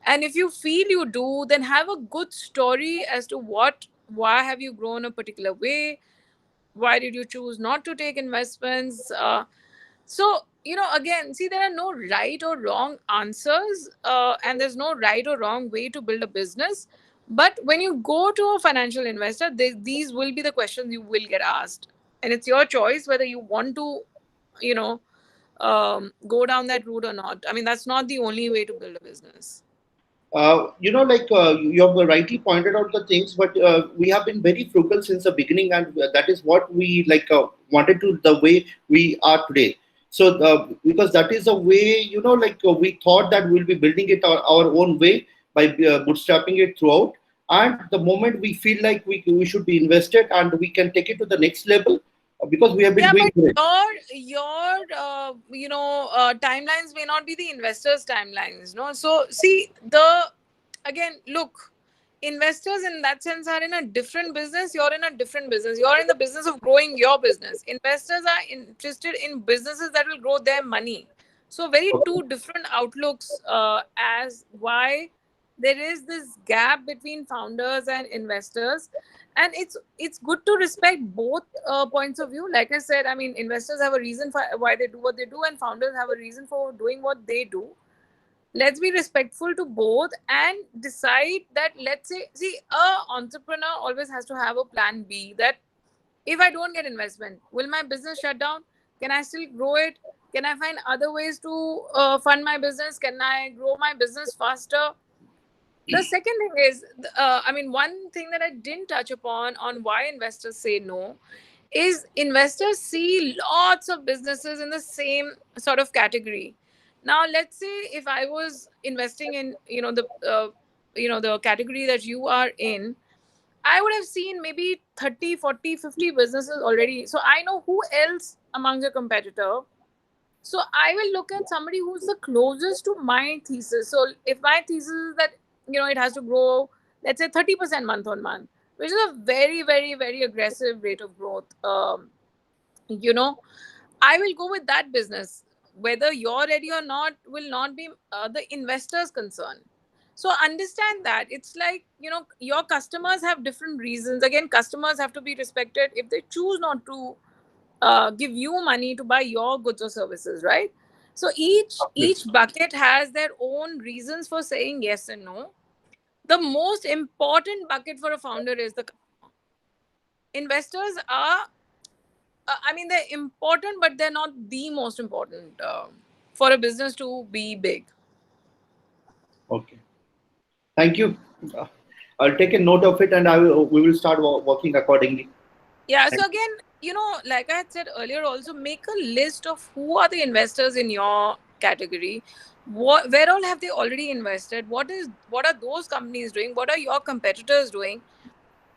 And if you feel you do, then have a good story as to why have you grown a particular way, why did you choose not to take investments. So, again, see, there are no right or wrong answers, and there's no right or wrong way to build a business. But when you go to a financial investor, these will be the questions you will get asked. And it's your choice whether you want to, you know, go down that route or not. I mean, that's not the only way to build a business. You have rightly pointed out the things, but we have been very frugal since the beginning, and that is what we wanted to the way we are today. So because that is the way, we thought that we'll be building it our own way by bootstrapping it throughout. And the moment we feel like we should be invested and we can take it to the next level, because we have been Yeah, doing but great. your timelines may not be the investors' timelines, no? So see, again, look, investors in that sense are in a different business. You're in a different business. You're in the business of growing your business. Investors are interested in businesses that will grow their money. So very two different outlooks as why there is this gap between founders and investors. And it's good to respect both points of view. Like I said, I mean, investors have a reason for why they do what they do, and founders have a reason for doing what they do. Let's be respectful to both and decide that, let's say, see, a entrepreneur always has to have a plan B, that if I don't get investment, will my business shut down? Can I still grow it? Can I find other ways to fund my business? Can I grow my business faster? The second thing is, I mean, one thing that I didn't touch upon on why investors say no is investors see lots of businesses in the same sort of category. Now, let's say if I was investing in, the category that you are in, I would have seen maybe 30, 40, 50 businesses already. So I know who else among your competitor. So I will look at somebody who's the closest to my thesis. So if my thesis is that, it has to grow, let's say 30% month on month, which is a very, very, very aggressive rate of growth, you know, I will go with that business. Whether you're ready or not will not be the investor's concern. So understand that it's like, your customers have different reasons. Again, customers have to be respected if they choose not to give you money to buy your goods or services, right? So each bucket has their own reasons for saying yes and no. The most important bucket for a founder is the customer. Investors are, I mean, they're important, but they're not the most important for a business to be big. Okay. Thank you. I'll take a note of it, and we will start working accordingly. Yeah. So again, like I had said earlier, also make a list of who are the investors in your category. Where all have they already invested? What are those companies doing? What are your competitors doing?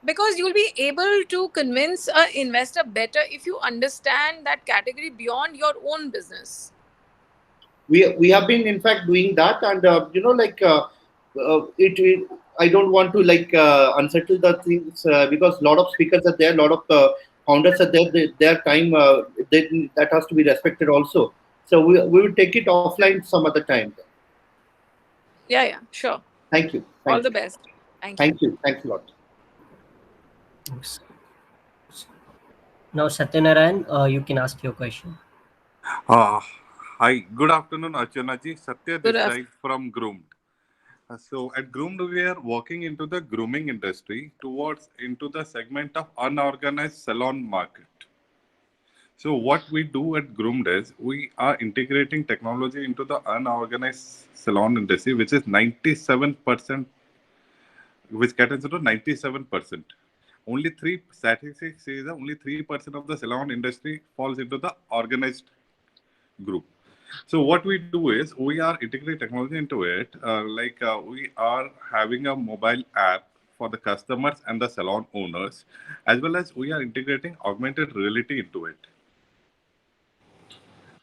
Because you'll be able to convince an investor better if you understand that category beyond your own business. We have been in fact doing that, and I don't want to unsettle the things, because a lot of speakers are there, a lot of founders are there. Their time, that has to be respected also. So we will take it offline some other time. Yeah, sure. Thank you. All the best. Thank you. Thanks a lot. Thanks. Now, Satyanarayan, you can ask your question. Hi, good afternoon, Archana ji. Satya Good this side from Groomed. So at Groomed, we are walking into the grooming industry into the segment of unorganized salon market. So what we do at Groomed is we are integrating technology into the unorganized salon industry, which is 97% which caters to 97%. Only three statistics says that only 3% of the salon industry falls into the organized group. So what we do is we are integrating technology into it. We are having a mobile app for the customers and the salon owners, as well as we are integrating augmented reality into it.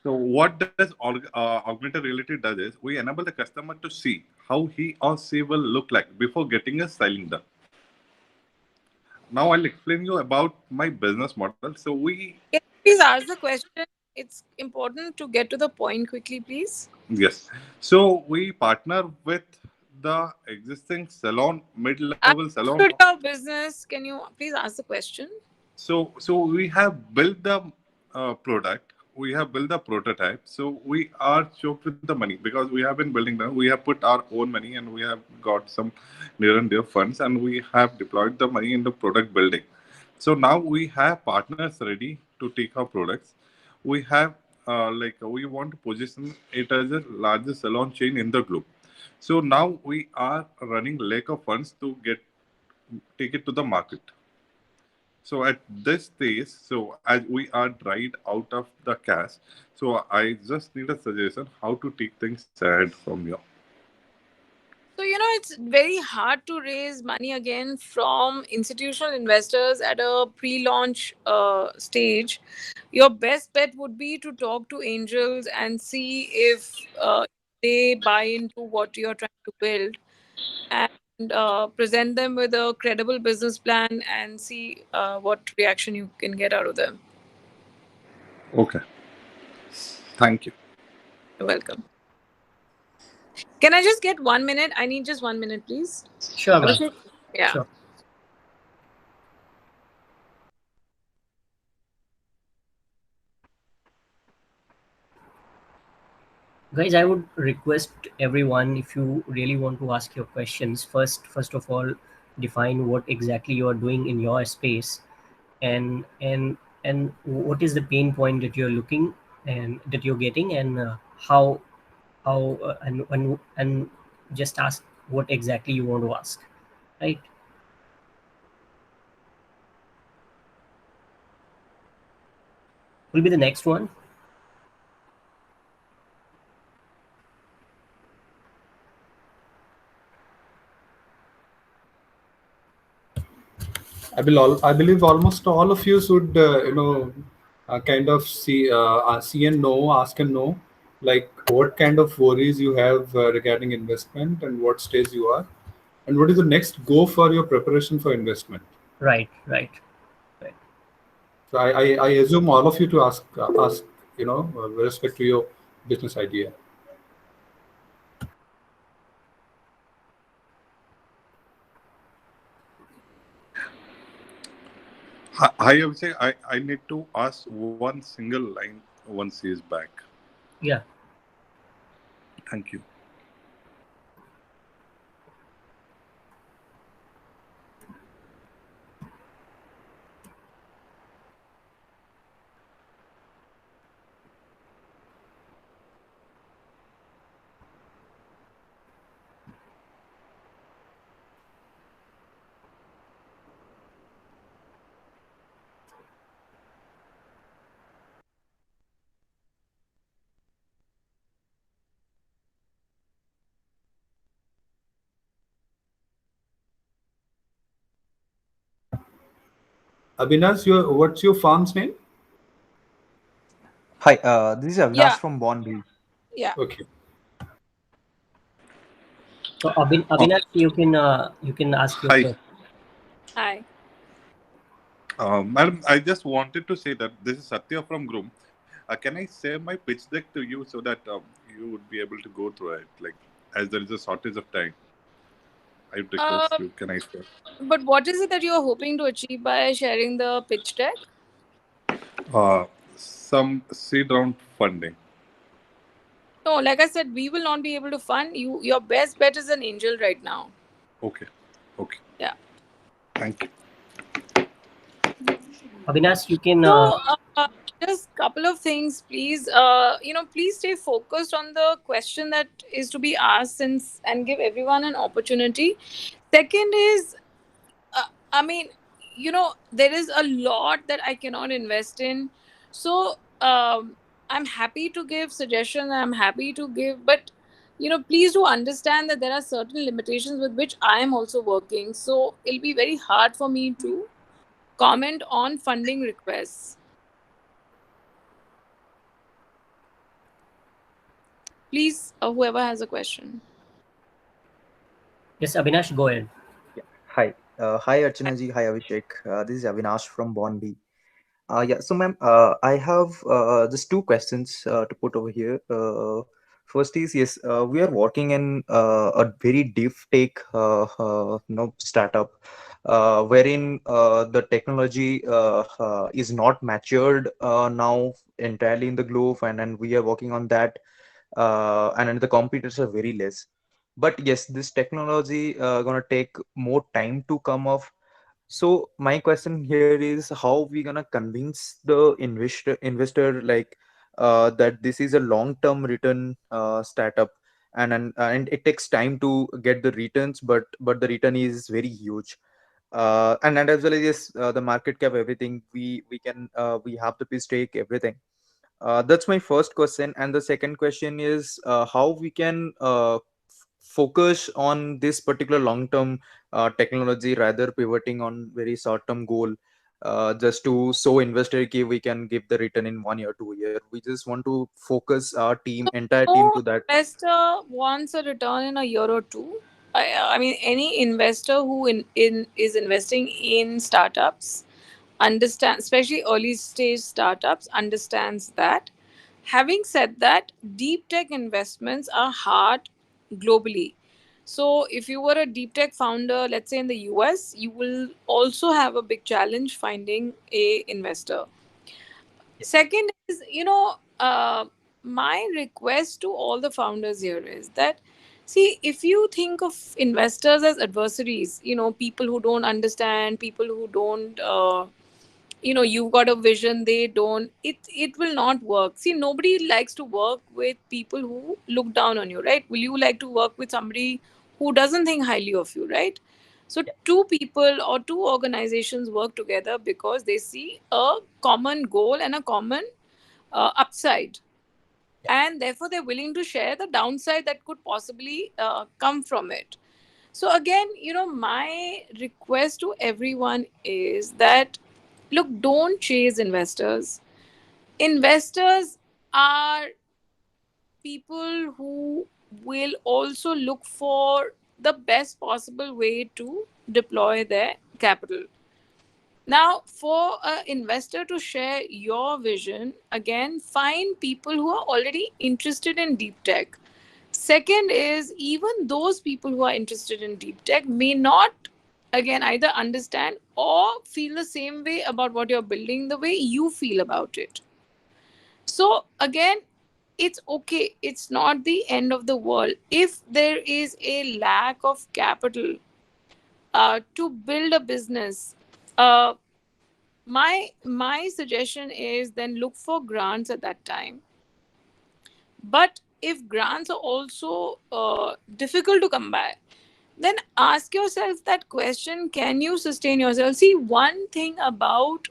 So what does augmented reality does is we enable the customer to see how he or she will look like before getting a styling done. Now I'll explain you about my business model. So we Can you please ask the question? It's important to get to the point quickly, please. Yes. So we partner with the existing salon, I mid-level salon. understood your business. Can you please ask the question? So we have built the product. We have built the prototype. So we are choked with the money because we have been building them. We have put our own money and we have got some near and dear funds and we have deployed the money in the product building. So now we have partners ready to take our products. We have we want to position it as the largest salon chain in the globe. So now we are running lack of funds to get take it to the market. So at this stage, so as we are dried out of the cash, so I just need a suggestion how to take things ahead from here. So, it's very hard to raise money again from institutional investors at a pre launch stage. Your best bet would be to talk to angels and see if they buy into what you're trying to build, and present them with a credible business plan and see what reaction you can get out of them. Okay. Thank you. You're welcome. Can I just get 1 minute? I need just 1 minute, please. Sure, ma'am. Abhishek? Yeah. Sure. Guys, I would request everyone, if you really want to ask your questions, first of all, define what exactly you are doing in your space, and what is the pain point that you're looking and that you're getting, and how and just ask what exactly you want to ask, right? Will be the next one. I believe almost all of you should, kind of see and know, ask and know, like what kind of worries you have regarding investment and what stage you are, and what is the next go for your preparation for investment. Right. So I assume all of you to ask, with respect to your business idea. Hi, Abhishek. I need to ask one single line once he is back. Yeah. Thank you. Abhinash, what's your farm's name? Hi, this is Avinash Yeah. from Bonby. Yeah. Okay. So Abhinash, you can ask your Hi. question. Hi. Madam, I just wanted to say that this is Satya from Groom. Can I share my pitch deck to you so that you would be able to go through it? Like, as there is a shortage of time, I would request you. Can I share? But what is it that you're hoping to achieve by sharing the pitch deck? Some seed round funding. No, like I said, we will not be able to fund you. Your best bet is an angel right now. Okay. Yeah. Thank you. Abhinash, you can. So, just couple of things, please. Please stay focused on the question that is to be asked, and give everyone an opportunity. Second is, I mean, there is a lot that I cannot invest in. So I'm happy to give suggestions. I'm happy to give, but please do understand that there are certain limitations with which I am also working. So it'll be very hard for me to comment on funding requests. Please, whoever has a question. Yes, Abhinash, go ahead. Yeah. Hi. Hi, Archana ji. Hi, Abhishek. This is Avinash from Bondi. Yeah, so ma'am, I have just two questions to put over here. First is, yes, we are working in a very deep tech, startup, wherein the technology is not matured now entirely in the globe, and we are working on that, and the competitors are very less. But yes, this technology gonna take more time to come off. So my question here is how we gonna convince the investor like that this is a long-term return startup, and it takes time to get the returns, but the return is very huge. And as well as yes, the market cap, everything we have the pitch stake, everything. That's my first question. And the second question is how we can focus on this particular long term technology rather pivoting on very short term goal, just to show investor कि we can give the return in 1 year 2 year. We just want to focus our team, So entire team, no to that. investor wants a return in a year or two. I mean, any investor who is investing in startups understand, especially early stage startups, understands that. Having said that, deep tech investments are hard globally. So if you were a deep tech founder, let's say in the US, you will also have a big challenge finding a investor. Second is, my request to all the founders here is that, see, if you think of investors as adversaries, people who don't understand, people who don't, you've got a vision, they don't, it will not work. See, nobody likes to work with people who look down on you, right? Will you like to work with somebody who doesn't think highly of you, right? So two people or two organizations work together because they see a common goal and a common upside, and therefore they're willing to share the downside that could possibly come from it. So again, my request to everyone is that, look, don't chase investors. Investors are people who will also look for the best possible way to deploy their capital. Now, for an investor to share your vision, again, find people who are already interested in deep tech. Second is, even those people who are interested in deep tech may not, again, either understand or feel the same way about what you're building the way you feel about it. So, again, it's okay. It's not the end of the world. If there is a lack of capital to build a business, uh, my suggestion is then look for grants at that time. But if grants are also difficult to come by, then ask yourself that question: can you sustain yourself? See, one thing about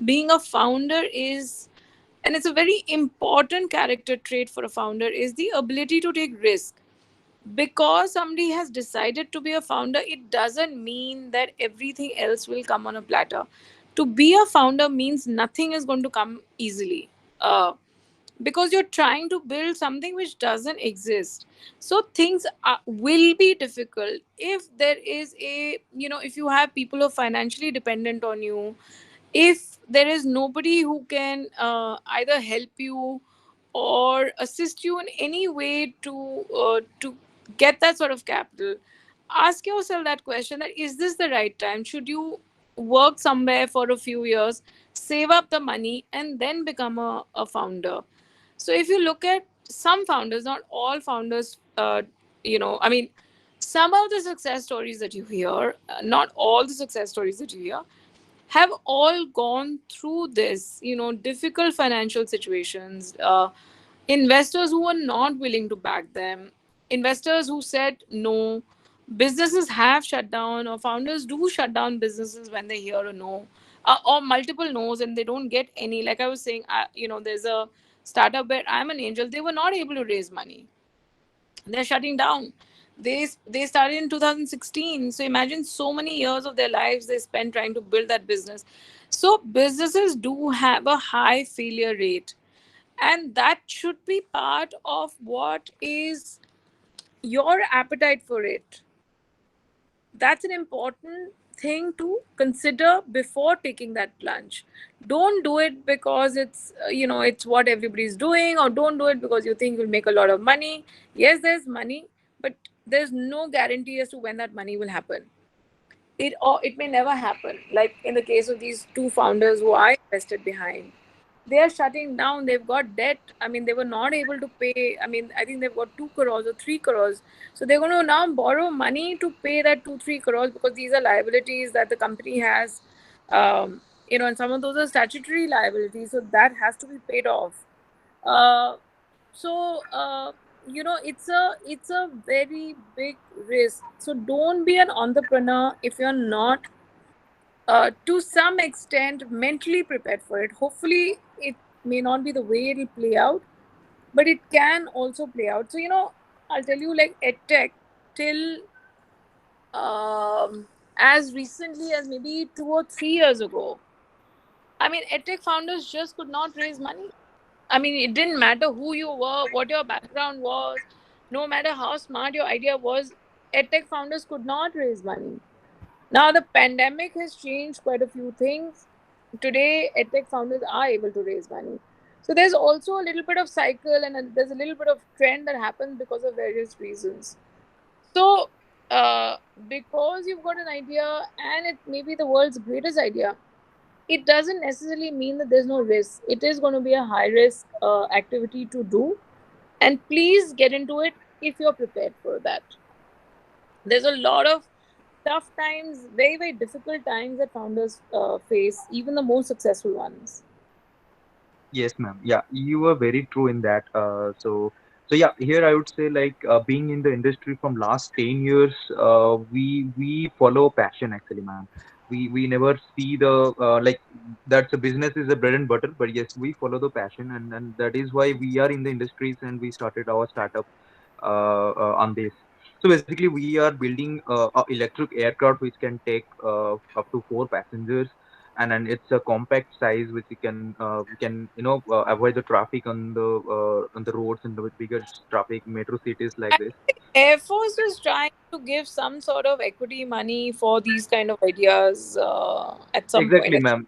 being a founder is, and it's a very important character trait for a founder, is the ability to take risk. Because somebody has decided to be a founder, it doesn't mean that everything else will come on a platter. To be a founder means nothing is going to come easily, because you're trying to build something which doesn't exist. So things will be difficult. If there is a, if you have people who are financially dependent on you, if there is nobody who can either help you or assist you in any way to get that sort of capital, ask yourself that question: that is this the right time? Should you work somewhere for a few years, save up the money, and then become a founder? So if you look at some founders, not all founders, I mean, some of the success stories that you hear, not all the success stories that you hear, have all gone through this, difficult financial situations, investors who were not willing to back them, investors who said no, businesses have shut down, or founders do shut down businesses when they hear a no, or multiple no's, and they don't get any. Like I was saying, there's a startup where I'm an angel. They were not able to raise money. They're shutting down. They started in 2016. So imagine so many years of their lives they spent trying to build that business. So businesses do have a high failure rate, and that should be part of what is your appetite for it. That's an important thing to consider before taking that plunge. Don't do it because it's what everybody's doing, or don't do it because you think you'll make a lot of money. Yes, there's money, but there's no guarantee as to when that money will happen. It may never happen, like in the case of these two founders who I invested behind. They are shutting down. They've got debt. I mean, they were not able to pay. I mean, I think they've got 2 crores or 3 crores. So they're going to now borrow money to pay that 2 3 crores, because these are liabilities that the company has. And some of those are statutory liabilities, so that has to be paid off. uh, so it's a very big risk. So don't be an entrepreneur if you're not, to some extent, mentally prepared for it. Hopefully it may not be the way it'll play out, but it can also play out. So I'll tell you, like edtech, till as recently as maybe 2 or 3 years ago, I mean, edtech founders just could not raise money. I mean, it didn't matter who you were, what your background was, no matter how smart your idea was, edtech founders could not raise money. Now, the pandemic has changed quite a few things. Today, edtech founders are able to raise money. So there's also a little bit of cycle, and there's a little bit of trend that happens because of various reasons. So, because you've got an idea and it may be the world's greatest idea, it doesn't necessarily mean that there's no risk. It is going to be a high risk activity to do, and please get into it if you're prepared for that. There's a lot of tough times, very, very difficult times that founders face, even the most successful ones. Yes, ma'am. Yeah, you were very true in that. So yeah, here I would say like being in the industry from last 10 years, we follow passion actually, ma'am. We never see the like that's a business is a bread and butter, but yes, we follow the passion, and that is why we are in the industries and we started our startup on this. So basically, we are building a electric aircraft which can take up to 4 passengers, and then it's a compact size which we can avoid the traffic on the roads and the bigger traffic metro cities like I this. think the Air Force is trying to give some sort of equity money for these kind of ideas at some point. Exactly, ma'am.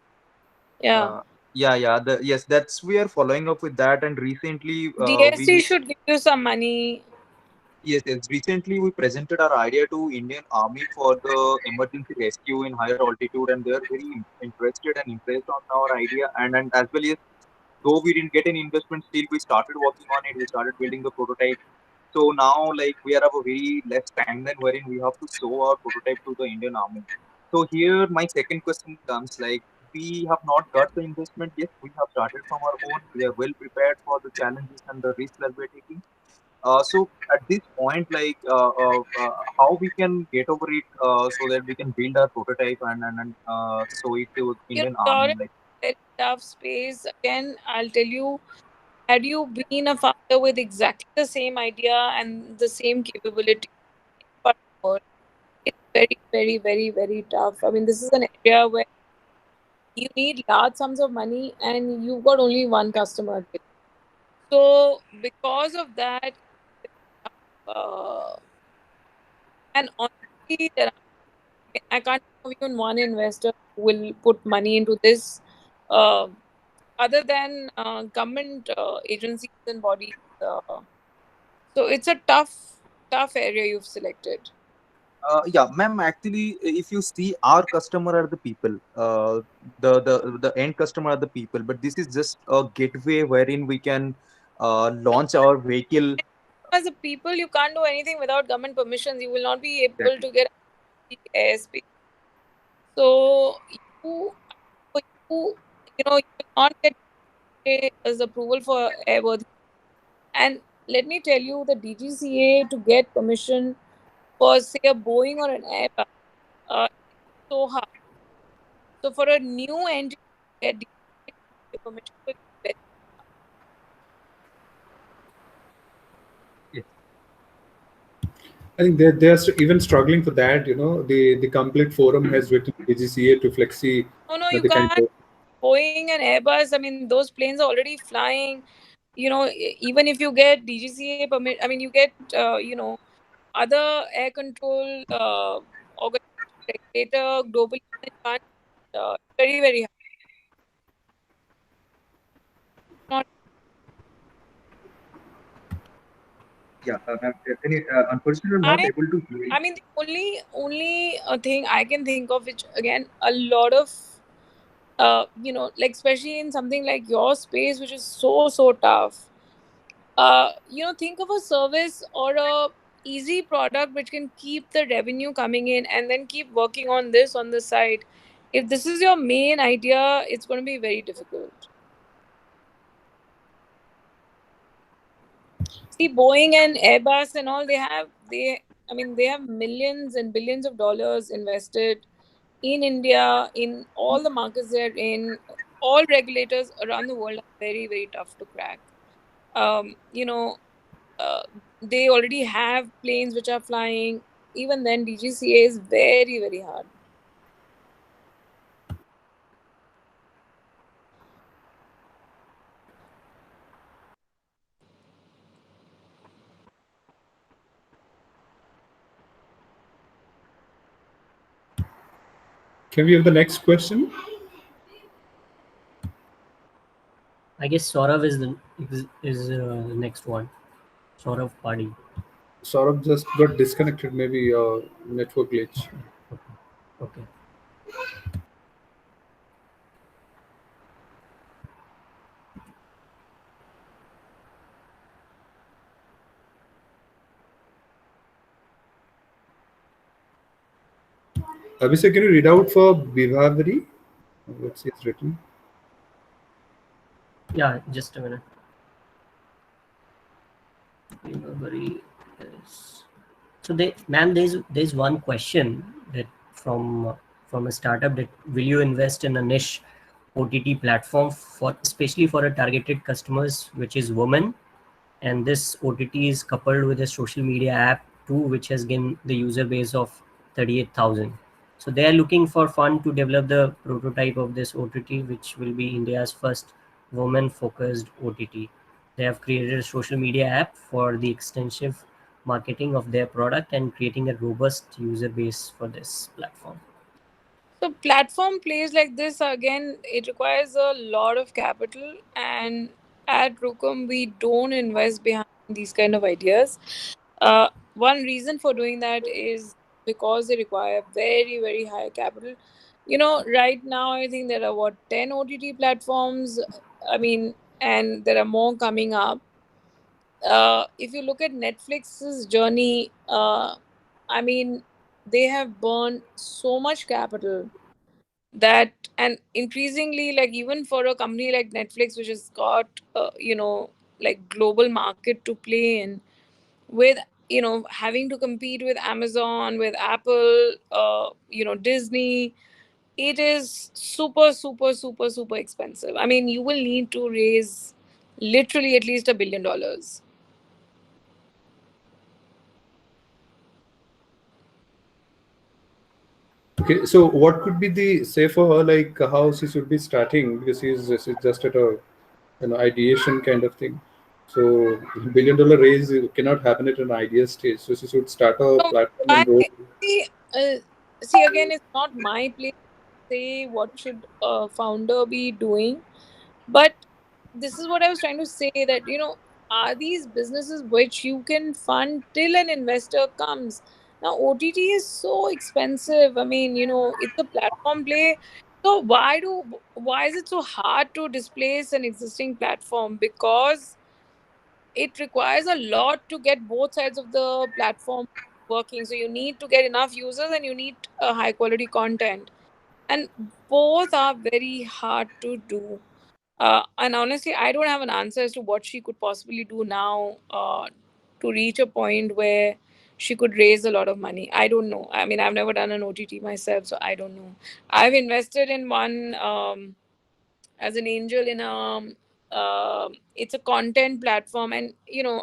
Yeah. uh, yeah, yes, that's we are following up with that, and recently DSC should give you some money. yes, recently we presented our idea to Indian Army for the emergency rescue in higher altitude, and they are very interested and impressed on our idea, and as well as though we didn't get any investment, still we started working on it. We started building the prototype. So now, like, we are of a very less timeline wherein we have to show our prototype to the Indian Army. So here, my second question comes like, we have not got the investment yet. We have started from our own. We are well prepared for the challenges and the risks that we're taking. So at this point, like, how we can get over it so that we can build our prototype and show it to Indian You're Army, in like. a very tough space. Again, I'll tell you, had you been a founder with exactly the same idea and the same capability, it's very, very, very, very tough. I mean, this is an area where you need large sums of money and you've got only one customer. So, because of that, uh, and honestly, I can't think of even one investor who will put money into this, uh, other than government agencies and bodies. So, it's a tough, tough area you've selected. Yeah, ma'am. Actually, if you see, our customer are the people. The end customer are the people. But this is just a gateway wherein we can launch our vehicle. As a people, you can't do anything without government permissions. You will not be able Exactly. to get airspace. So you, for you will not get as approval for airworthiness. And let me tell you, the DGCA, to get permission for say a Boeing or an Airbus, it's so hard. So for a new entity to get DGCA permission will be very. I think they're even struggling for that. The complete forum has written DGCA to flexi No, you the kind can't. of. Boeing and Airbus, I mean, those planes are already flying. Even if you get DGCA permit, I mean, you get, other air control organization regulator globally. You can't, very, very hard. Not Yeah, ma'am, unfortunately, I'm not I. able to hear you. I mean, the only thing I can think of, which again, a lot of, like especially in something like your space, which is so tough. Think of a service or a easy product which can keep the revenue coming in and then keep working on this on the side. If this is your main idea, it's going to be very difficult. See, Boeing and Airbus and all, they have millions and billions of dollars invested in India, in all the markets they're in. All regulators around the world are very, very tough to crack. Um, you know, uh, they already have planes which are flying. Even then, DGCA is very, very hard. Can we have the next question? I guess Saurav is the next one. Saurav Padi. Saurabh just got disconnected, maybe network glitch. Okay. Abhishek, can you read out for Bhivavari? What's it's written? Yeah, just a minute. Very yes. So ma'am, there's one question that from a startup, that will you invest in a niche OTT platform for especially for a targeted customers, which is women, and this OTT is coupled with a social media app too, which has gained the user base of 38,000. So they are looking for fund to develop the prototype of this OTT, which will be India's first women-focused OTT. They have created a social media app for the extensive marketing of their product and creating a robust user base for this platform. So platform plays like this, again, it requires a lot of capital, and at Rukam we don't invest behind these kind of ideas. One reason for doing that is because they require very, very high capital. Right now I think there are what, 10 OTT platforms. I mean, and there are more coming up. If you look at Netflix's journey, I mean, they have burned so much capital that, and increasingly, like even for a company like Netflix, which has got, like global market to play in, with having to compete with Amazon, with Apple, Disney, it is super, super, super, super expensive. I mean, you will need to raise literally at least $1 billion. Okay, so what could be the say for her, like how she should be starting, because she's just at a ideation kind of thing. So $1 billion raise cannot happen at an idea stage. So she should start a So platform I and roll. see, see, again, it's not my place to say what should a founder be doing, but this is what I was trying to say, that are these businesses which you can fund till an investor comes. Now OTT is so expensive. I mean, it's a platform play. So why is it so hard to displace an existing platform? Because it requires a lot to get both sides of the platform working. So you need to get enough users and you need high quality content, and both are very hard to do. And honestly, I don't have an answer as to what she could possibly do now to reach a point where she could raise a lot of money. I don't know. I mean, I've never done an OTT myself, so I don't know. I've invested in one as an angel in it's a content platform, and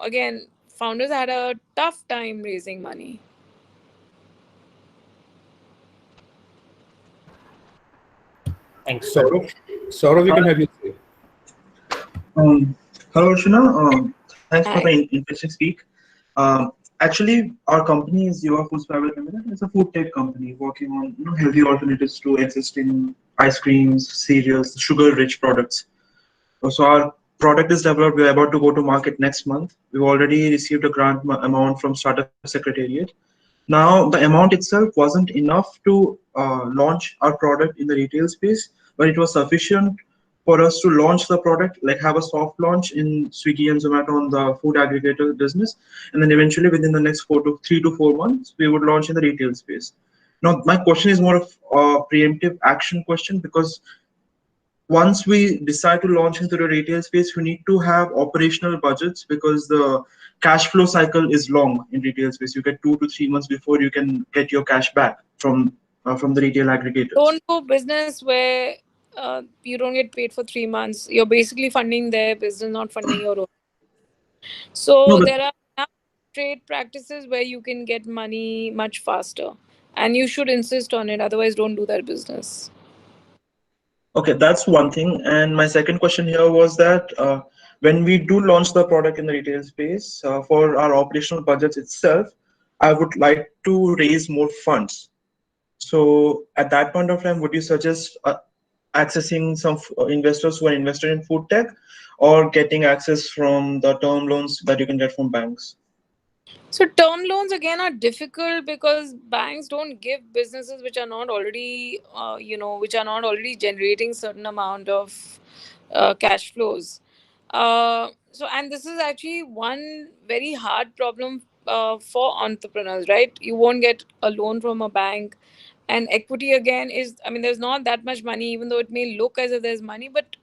again, founders had a tough time raising money. Thanks. Saurav, you can have your say. Hello, Archana. Thanks for the interesting speak. Actually, our company is GearUp Private Limited. It's a food tech company working on healthy alternatives to existing ice creams, cereals, sugar-rich products. So our product is developed. We're about to go to market next month. We've already received a grant amount from Startup Secretariat. Now, the amount itself wasn't enough to launch our product in the retail space, but it was sufficient for us to launch the product, like have a soft launch in Swiggy and Zomato on the food aggregator business, and then eventually within the next 3 to 4 months, we would launch in the retail space. Now, my question is more of a preemptive action question, because once we decide to launch into the retail space, we need to have operational budgets, because the cash flow cycle is long in retail space. You get 2 to 3 months before you can get your cash back from the retail aggregators. Don't do business where you don't get paid for 3 months. You're basically funding their business, not funding your own. So No, but there are enough trade practices where you can get money much faster, and you should insist on it. Otherwise, don't do that business. okay, that's one thing. And my second question here was that when we do launch the product in the retail space, for our operational budgets itself, I would like to raise more funds. So at that point of time, would you suggest accessing some investors who are invested in food tech, or getting access from the term loans that you can get from banks? So term loans again are difficult because banks don't give businesses which are not already, which are not already generating certain amount of cash flows. And this is actually one very hard problem for entrepreneurs, right? You won't get a loan from a bank, and equity again is, I mean, there's not that much money, even though it may look as if there's money, but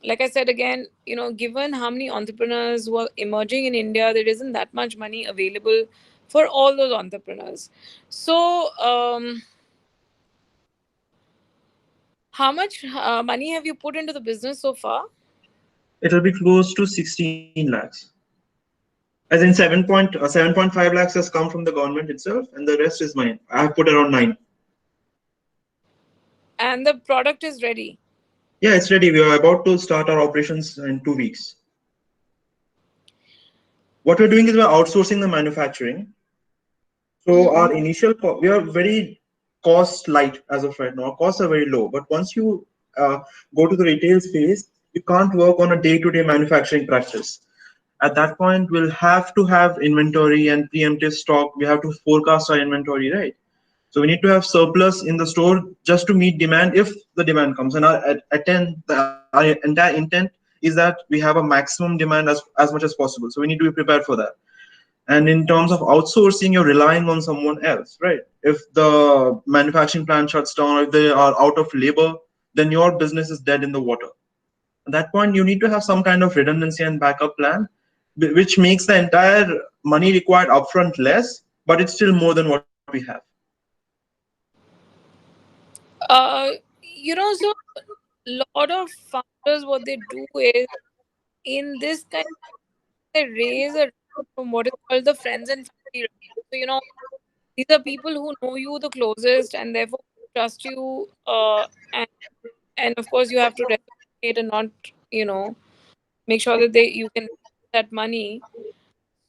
like I said again, given how many entrepreneurs who are emerging in India, there isn't that much money available for all those entrepreneurs. So, how much money have you put into the business so far? It'll be close to 16 lakhs. As in 7.5 lakhs has come from the government itself, and the rest is mine. I have put around 9. And the product is ready. Yeah, it's ready. We are about to start our operations in 2 weeks. What we're doing is we're outsourcing the manufacturing. So our initial, we are very cost light as of right now. Our costs are very low. But once you go to the retail space, you can't work on a day-to-day manufacturing practice. At that point, we'll have to have inventory and preemptive stock. We have to forecast our inventory, right? So we need to have surplus in the store just to meet demand if the demand comes. And our entire intent is that we have a maximum demand as much as possible. So we need to be prepared for that. And in terms of outsourcing, you're relying on someone else, right? If the manufacturing plant shuts down, or if they are out of labor, then your business is dead in the water. At that point, you need to have some kind of redundancy and backup plan, which makes the entire money required upfront less, but it's still more than what we have. So a lot of founders, what they do is, in this kind, they raise a from what is called the friends and family. So these are people who know you the closest and therefore trust you, and of course you have to reciprocate and not make sure that you can that money.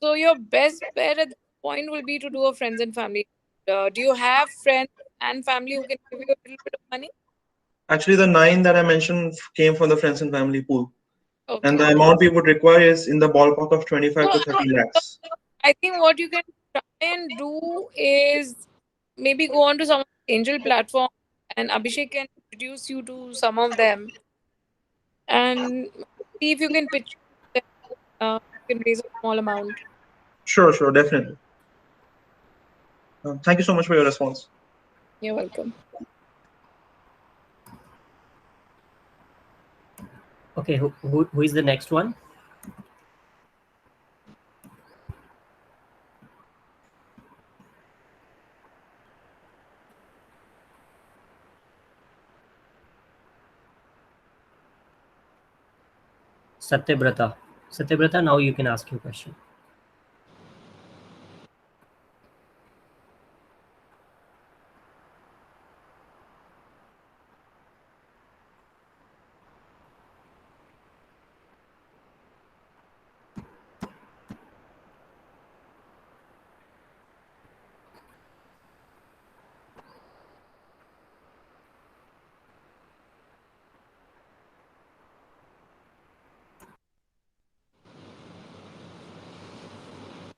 So your best bet at this point will be to do a friends and family. Do you have friends and family who can give you a little bit of money? Actually, the 9 that I mentioned came from the friends and family pool. Okay. And the amount we would require is in the ballpark of 25 to 30 lakhs. I think what you can try and do is maybe go on to some angel platform, and Abhishek can introduce you to some of them, and see if you can pitch them. You can raise a small amount. Sure, definitely. Thank you so much for your response. You're welcome. Okay, who is the next one? Satyabrata. Satyabrata, now you can ask your question.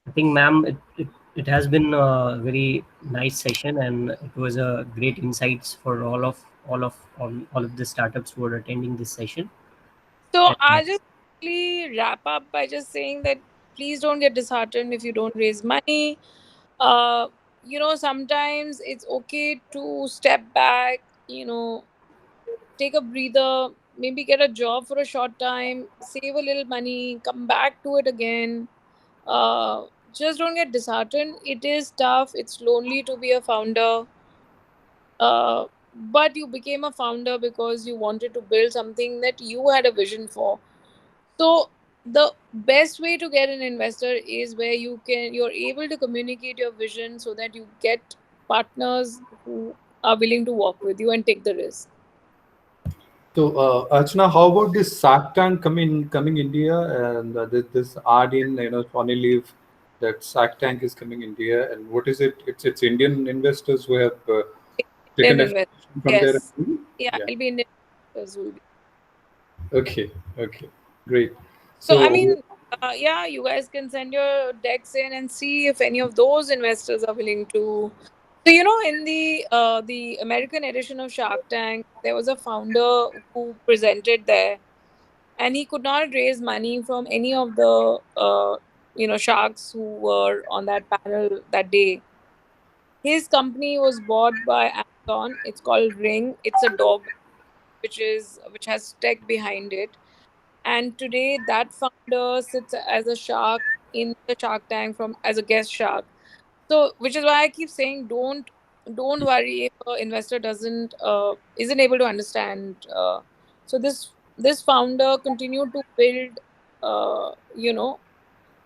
I think, ma'am, it has been a very nice session, and it was a great insights for all of the startups who are attending this session. So And I'll just quickly wrap up by just saying that please don't get disheartened if you don't raise money. Uh, sometimes it's okay to step back, take a breather, maybe get a job for a short time, save a little money, come back to it again. Just don't get disheartened. It is tough, it's lonely to be a founder. But you became a founder because you wanted to build something that you had a vision for. So the best way to get an investor is where you're able to communicate your vision so that you get partners who are willing to work with you and take the risk. So, Archana, how about this Shark Tank coming India, and this ad in Sony Leave that Shark Tank is coming India, and what is it? It's Indian investors who have taken Indian a investors. from there. Yes. Yeah, Yeah. it'll be Indian investors will be. Okay. Okay. Great. So I So, mean, yeah, you guys can send your decks in and see if any of those investors are willing to. So in the American edition of Shark Tank, there was a founder who presented there, and he could not raise money from any of the sharks who were on that panel that day. His company was bought by Amazon. It's called Ring. It's a dog which has tech behind it. And today that founder sits as a shark in the Shark Tank from as a guest shark. So which is why I keep saying don't worry if an investor isn't able to understand. So this founder continued to build,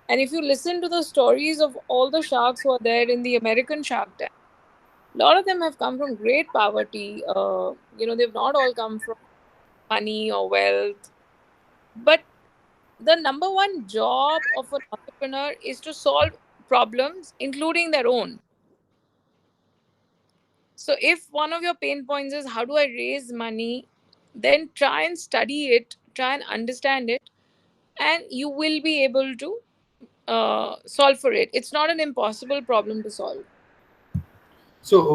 and if you listen to the stories of all the sharks who are there in the American Shark Tank, a lot of them have come from great poverty. They've not all come from money or wealth, but the number one job of an entrepreneur is to solve problems, including their own. So, if one of your pain points is how do I raise money, then try and study it, try and understand it, and you will be able to solve for it. It's not an impossible problem to solve.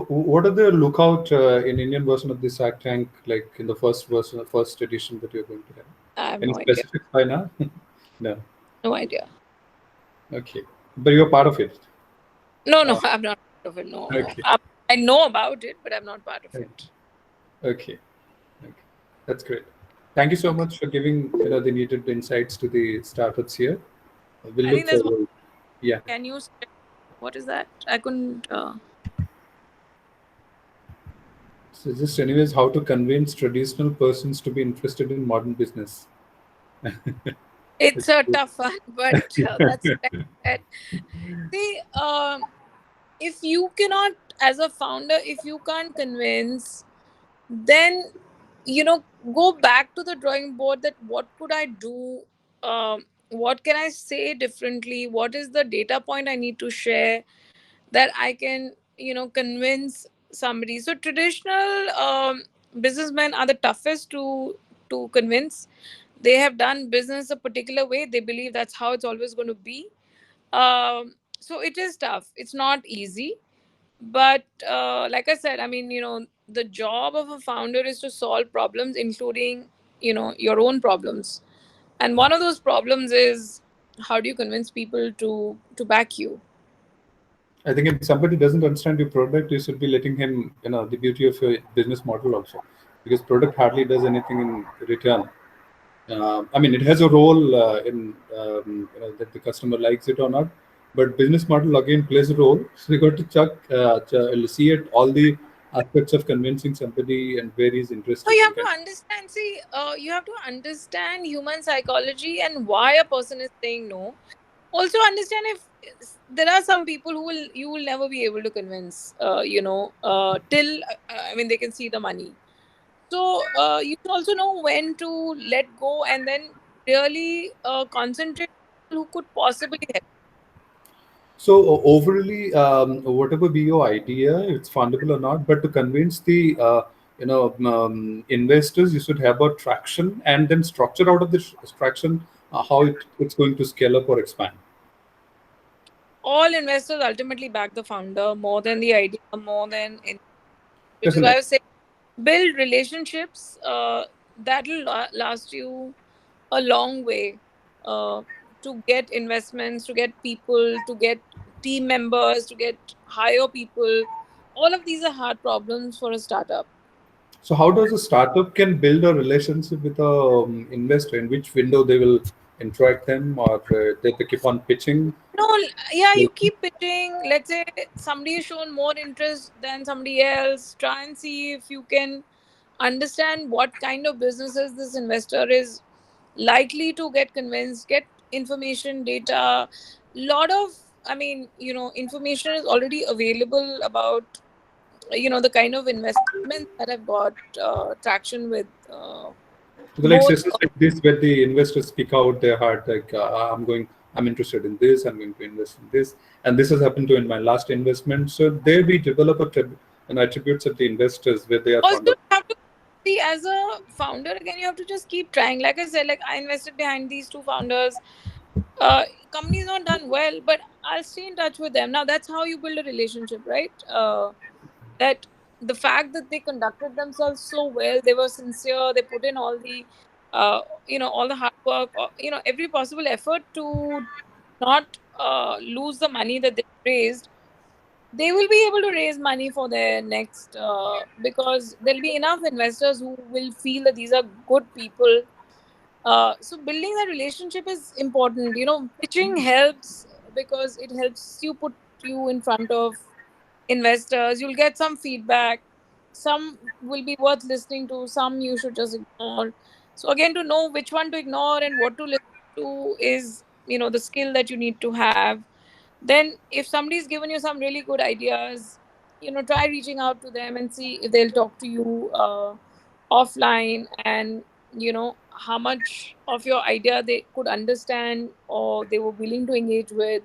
what are the lookout in Indian version of this Shark Tank, like in the first version, first edition that you're going to have? I have Any no idea. specifics by now? No. No idea. Okay, but you're part of it. No, Uh, I'm not part of it. No, no. okay. I know about it, but I'm not part of it. Okay. Okay. That's great. Thank you so Okay. much for giving the needed insights to the startups here. We'll I look think there's one. forward. Yeah. Can you? What is that? I couldn't. So just anyways, how to convince traditional persons to be interested in modern business. It's a tough one, but that's what I said. See, if you cannot, as a founder, if you can't convince, then go back to the drawing board. That what could I do? What can I say differently? What is the data point I need to share that I can convince somebody? So traditional businessmen are the toughest to convince. They have done business a particular way. They believe that's how it's always going to be. So it is tough. It's not easy. But like I said, I mean, the job of a founder is to solve problems, including, your own problems. And one of those problems is how do you convince people to back you? I think if somebody doesn't understand your product, you should be letting him, the beauty of your business model also, because product hardly does anything in return. I mean, it has a role in that the customer likes it or not, but business model again plays a role. So you got to see it all the aspects of convincing somebody and where he's So interested you in have to kind understand, see, you have to understand human psychology and why a person is saying no. Also understand if there are some people who will you will never be able to convince, till I mean they can see the money. So you should also know when to let go and then really concentrate on who could possibly help. So overly, whatever be your idea, it's fundable or not, but to convince the investors, you should have a traction and then structure out of this traction how it's going to scale up or expand. All investors ultimately back the founder more than the idea, more than which is why I Definitely. was saying build relationships that will last you a long way, uh, to get investments, to get people, to get team members, to get hire people. All of these are hard problems for a startup. So how does a startup can build a relationship with a investor? In which window they will interact them, or they keep on pitching? No, yeah, you keep pitching. Let's say somebody has shown more interest than somebody else. Try and see if you can understand what kind of businesses this investor is likely to get convinced, get information, data. Lot of, I mean, information is already available about, the kind of investments that have got traction with So like both. sessions like this, where the investors speak out their heart, like I'm interested in this, I'm going to invest in this, and this has happened to in my last investment. So there we develop an attributes of the investors where they are Also, fond you of. have to see as a founder again. You have to just keep trying. Like I said, like I invested behind these two founders. Company's not done well, but I'll stay in touch with them. Now that's how you build a relationship, right? That the fact that they conducted themselves so well, they were sincere, they put in all the, all the hard work, or, every possible effort to not lose the money that they raised. They will be able to raise money for their next, because there'll be enough investors who will feel that these are good people. So building that relationship is important. Pitching helps because it helps you put you in front of investors. You'll get some feedback. Some will be worth listening to. Some you should just ignore. So again, to know which one to ignore and what to listen to is, the skill that you need to have. Then if somebody's given you some really good ideas, try reaching out to them and see if they'll talk to you offline, and how much of your idea they could understand or they were willing to engage with.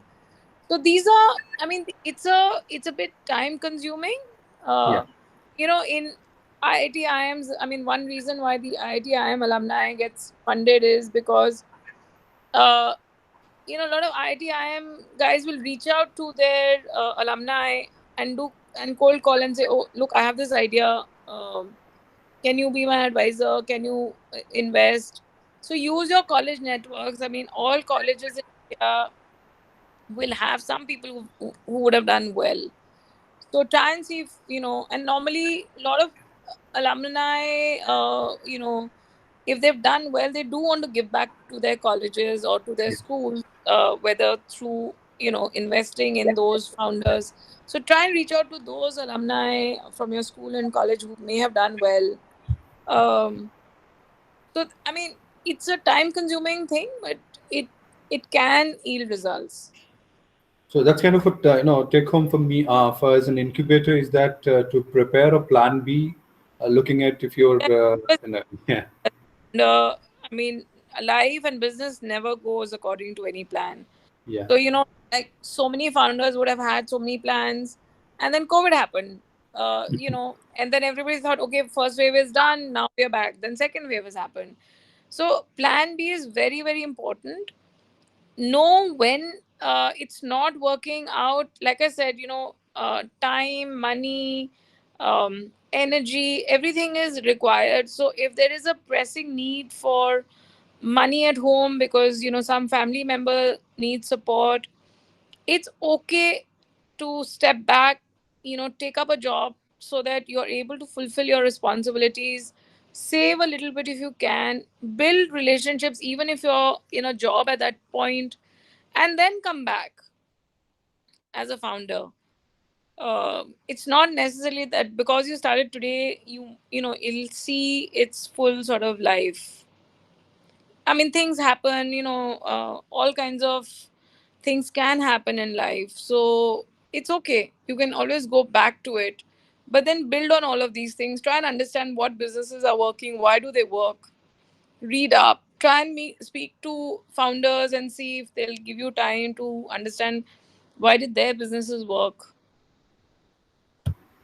So these are, I mean, it's a bit time consuming. Yeah. In IIT IIMs, I mean, one reason why the IIT IIM alumni gets funded is because uh, a lot of IIT IIM guys will reach out to their alumni and do and cold call and say, "Oh, look, I have this idea. Can you be my advisor? Can you invest?" So use your college networks. I mean, all colleges in India will have some people who would have done well. So try and see if and normally a lot of alumni, if they've done well, they do want to give back to their colleges or to their schools, whether through investing in those founders. So try and reach out to those alumni from your school and college who may have done well. um, so I mean, it's a time consuming thing, but it can yield results. So that's kind of a take home for me for as an incubator is that to prepare a plan B, looking at if you're yeah. And, I mean, life and business never goes according to any plan. Yeah. So, like so many founders would have had so many plans, and then COVID happened. And then everybody thought, okay, first wave is done, now we're back. Then second wave has happened. So, plan B is very, very important. Know when it's not working out. Like I said, time, money, energy, everything is required. So, if there is a pressing need for money at home because some family member needs support, it's okay to step back, take up a job so that you're able to fulfill your responsibilities, save a little bit if you can, build relationships even if you're in a job at that point, and then come back as a founder. it's not necessarily that because you started today, it'll see its full sort of life. I mean, things happen, all kinds of things can happen in life. So it's okay. You can always go back to it. But then build on all of these things. Try and understand what businesses are working, why do they work. Read up. Try and speak to founders and see if they'll give you time to understand why did their businesses work.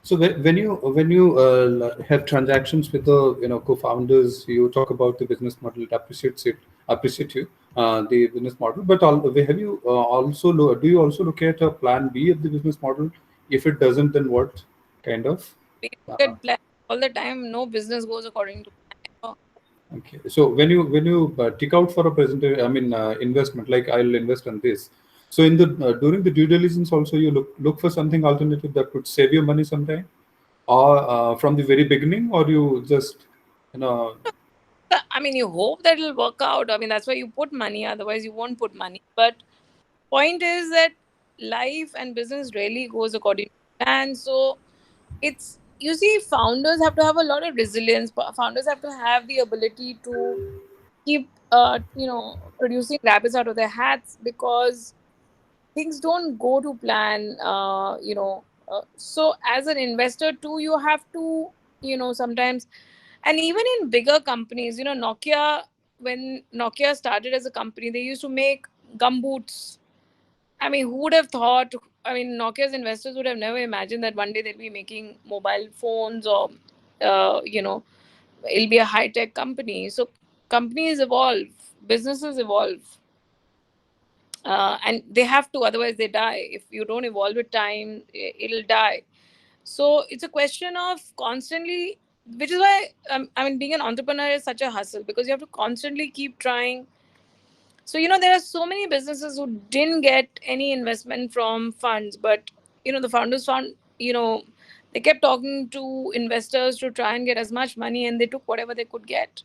So when you have transactions with the co-founders, you talk about the business model. It appreciate you the business model. But have you do you also look at a plan B of the business model? If it doesn't, then what kind of? We look Uh, at plans all the time. No business goes according to plan. okay. So when you tick out for a investment, like I'll invest on this. So in the during the due diligence also you look for something alternative that could save you money sometime, or from the very beginning, or you just you know I mean, you hope that it'll work out. I mean, that's why you put money. Otherwise, you won't put money. But point is that life and business really goes according to plan. So it's, you see, founders have to have a lot of resilience. Founders have to have the ability to keep producing rabbits out of their hats, because things don't go to plan. So as an investor too, you have to, sometimes, and even in bigger companies, Nokia, when Nokia started as a company, they used to make gumboots. I mean, who would have thought? I mean, Nokia's investors would have never imagined that one day they'll be making mobile phones, or it'll be a high tech company. So companies evolve, businesses evolve, and they have to, otherwise they die. If you don't evolve with time, it'll die. So it's a question of constantly, which is why I mean, being an entrepreneur is such a hustle, because you have to constantly keep trying. So there are so many businesses who didn't get any investment from funds, but the founders found, they kept talking to investors to try and get as much money, and they took whatever they could get,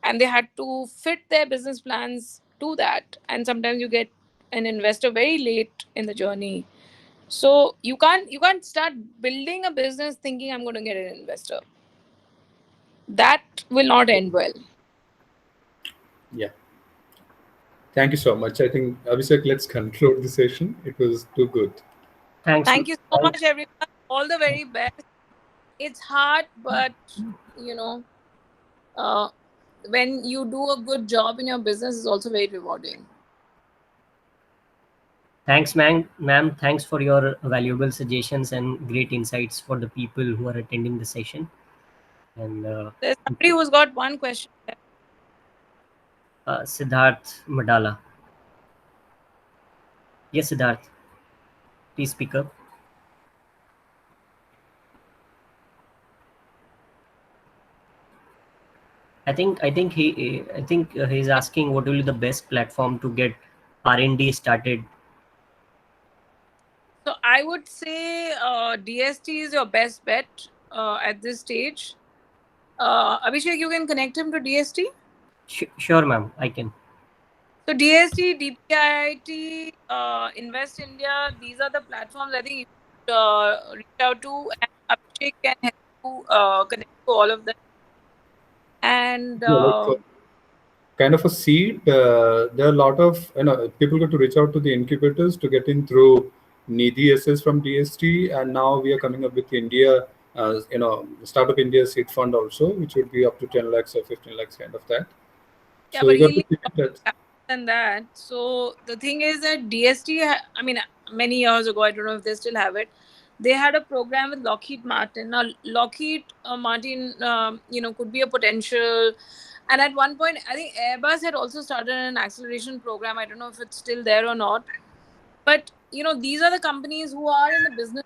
and they had to fit their business plans to that. And sometimes you get an investor very late in the journey. So you can't start building a business thinking I'm going to get an investor. That will not end well. yeah. Thank you so much. I think Abhishek, let's conclude the session. It was too good. Thanks. Thank you so much, Thanks. everyone. All the very best. It's hard, but you know uh, when you do a good job in your business, is also very rewarding. Thanks, ma'am. Thanks for your valuable suggestions and great insights for the people who are attending the session. And There's somebody who's got one question left. Siddharth Madala. Yes, Siddharth. Please speak up. I think he's asking what will be the best platform to get R&D started. So I would say DST is your best bet at this stage. Abhishek, you can connect him to DST. Sure, ma'am. I can. So DST, DPIIT, Invest India, these are the platforms I think you should reach out to, and Abhishek can help you connect to all of them. And Yeah, like kind of a seed. There are a lot of people got to reach out to the incubators to get in through Nidhi SS from DST, and now we are coming up with India, Startup India seed fund also, which would be up to 10 lakhs or 15 lakhs kind of that. yeah, So but you got he'll to need keep it that. than that. So the thing is that DST, I mean, many years ago, I don't know if they still have it. They had a program with Lockheed Martin. Now, Lockheed Martin, could be a potential. And at one point, I think Airbus had also started an acceleration program. I don't know if it's still there or not. But these are the companies who are in the business,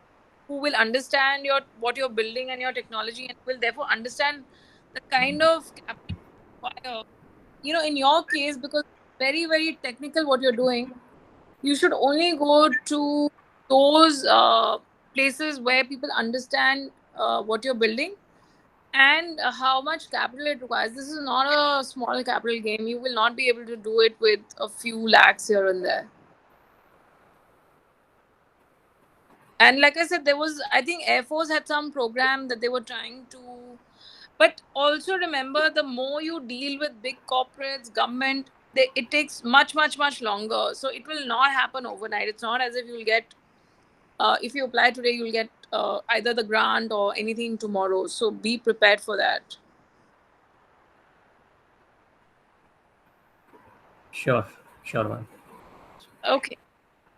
who will understand what you're building and your technology, and will therefore understand the kind of capital required. In your case, because very very technical what you're doing, you should only go to those places where people understand what you're building, and how much capital it requires. This is not a small capital game. You will not be able to do it with a few lakhs here and there. And like I said, there was, I think Air Force had some program that they were trying to, but also remember, the more you deal with big corporates, government, it takes much longer. So it will not happen overnight. It's not as if you'll get, if you apply today, you'll get either the grant or anything tomorrow. So be prepared for that. Sure, sure, ma'am. Okay.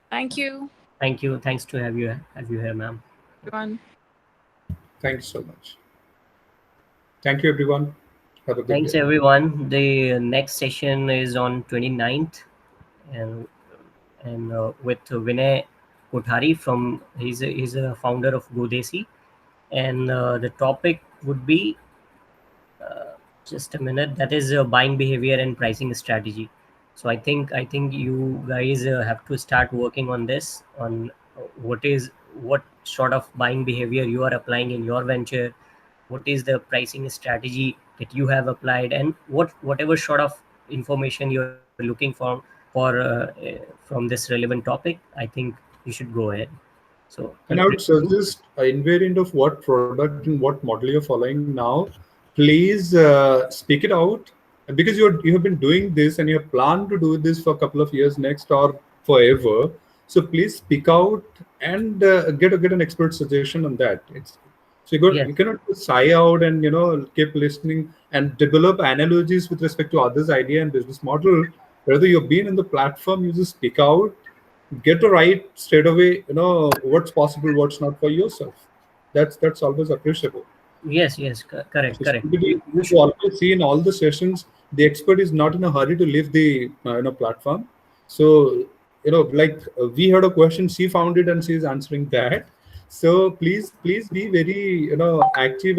Thank you, Thank you. Thanks to have you here, ma'am. everyone. Thank you so much. Thank you, everyone. Have a good Thanks, day. everyone. The next session is on 29th, and with Vinay Kothari from he's a founder of Godesi, and the topic would be just a minute. That is buying behavior and pricing strategy. So I think you guys have to start working on this, on what sort of buying behavior you are applying in your venture, what is the pricing strategy that you have applied, and whatever sort of information you're looking from this relevant topic. I think you should go ahead. So And I would suggest invariant of what product and what model you're following now. Please speak it out, because you have been doing this and you have planned to do this for a couple of years next or forever. So please speak out and get an expert suggestion on that. Yes. You cannot just sigh out and keep listening and develop analogies with respect to others' idea and business model. Whether you've been in the platform, you just speak out, get to write straight away, what's possible, what's not for yourself. That's always appreciable. Yes, correct, So correct. somebody You you should. always see in all the sessions, the expert is not in a hurry to leave the platform. So like we had a question, she found it and she is answering that. So please be very active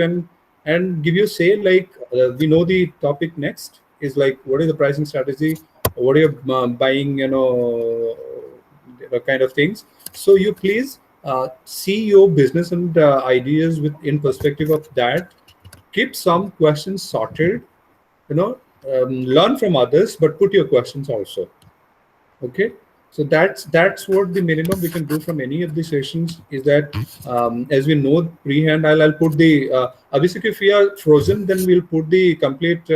and give your say, like we know the topic next is like, what is the pricing strategy, what are you buying, kind of things. So you please see your business and ideas with in perspective of that. Keep some questions sorted, learn from others, but put your questions also. Okay. So that's what the minimum we can do from any of the sessions is that, as we know pre-hand, I'll put the Abhishek, if we are frozen, then we'll put the complete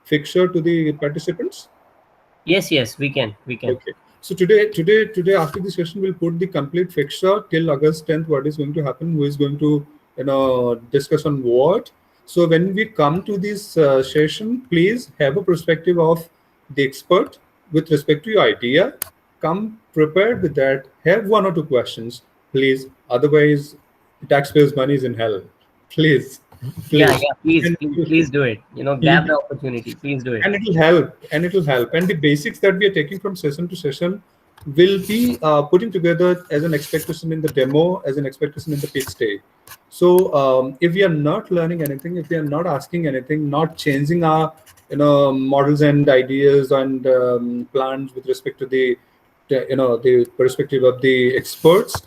fixture to the participants. Yes, we can. Okay. So today after the session, we'll put the complete fixture till August 10th. What is going to happen? Who is going to discuss on what? So when we come to this session, please have a perspective of the expert with respect to your idea. Come prepared with that. Have one or two questions, please. Otherwise, the taxpayers' money is in hell. Please, Yeah, please. please do it. Grab the opportunity. Please do it. And it'll help, and the basics that we are taking from session to session will be putting together as an expectation in the demo, as an expectation in the pitch stage. So if we are not learning anything, if we are not asking anything, not changing our models and ideas and plans with respect to the perspective of the experts,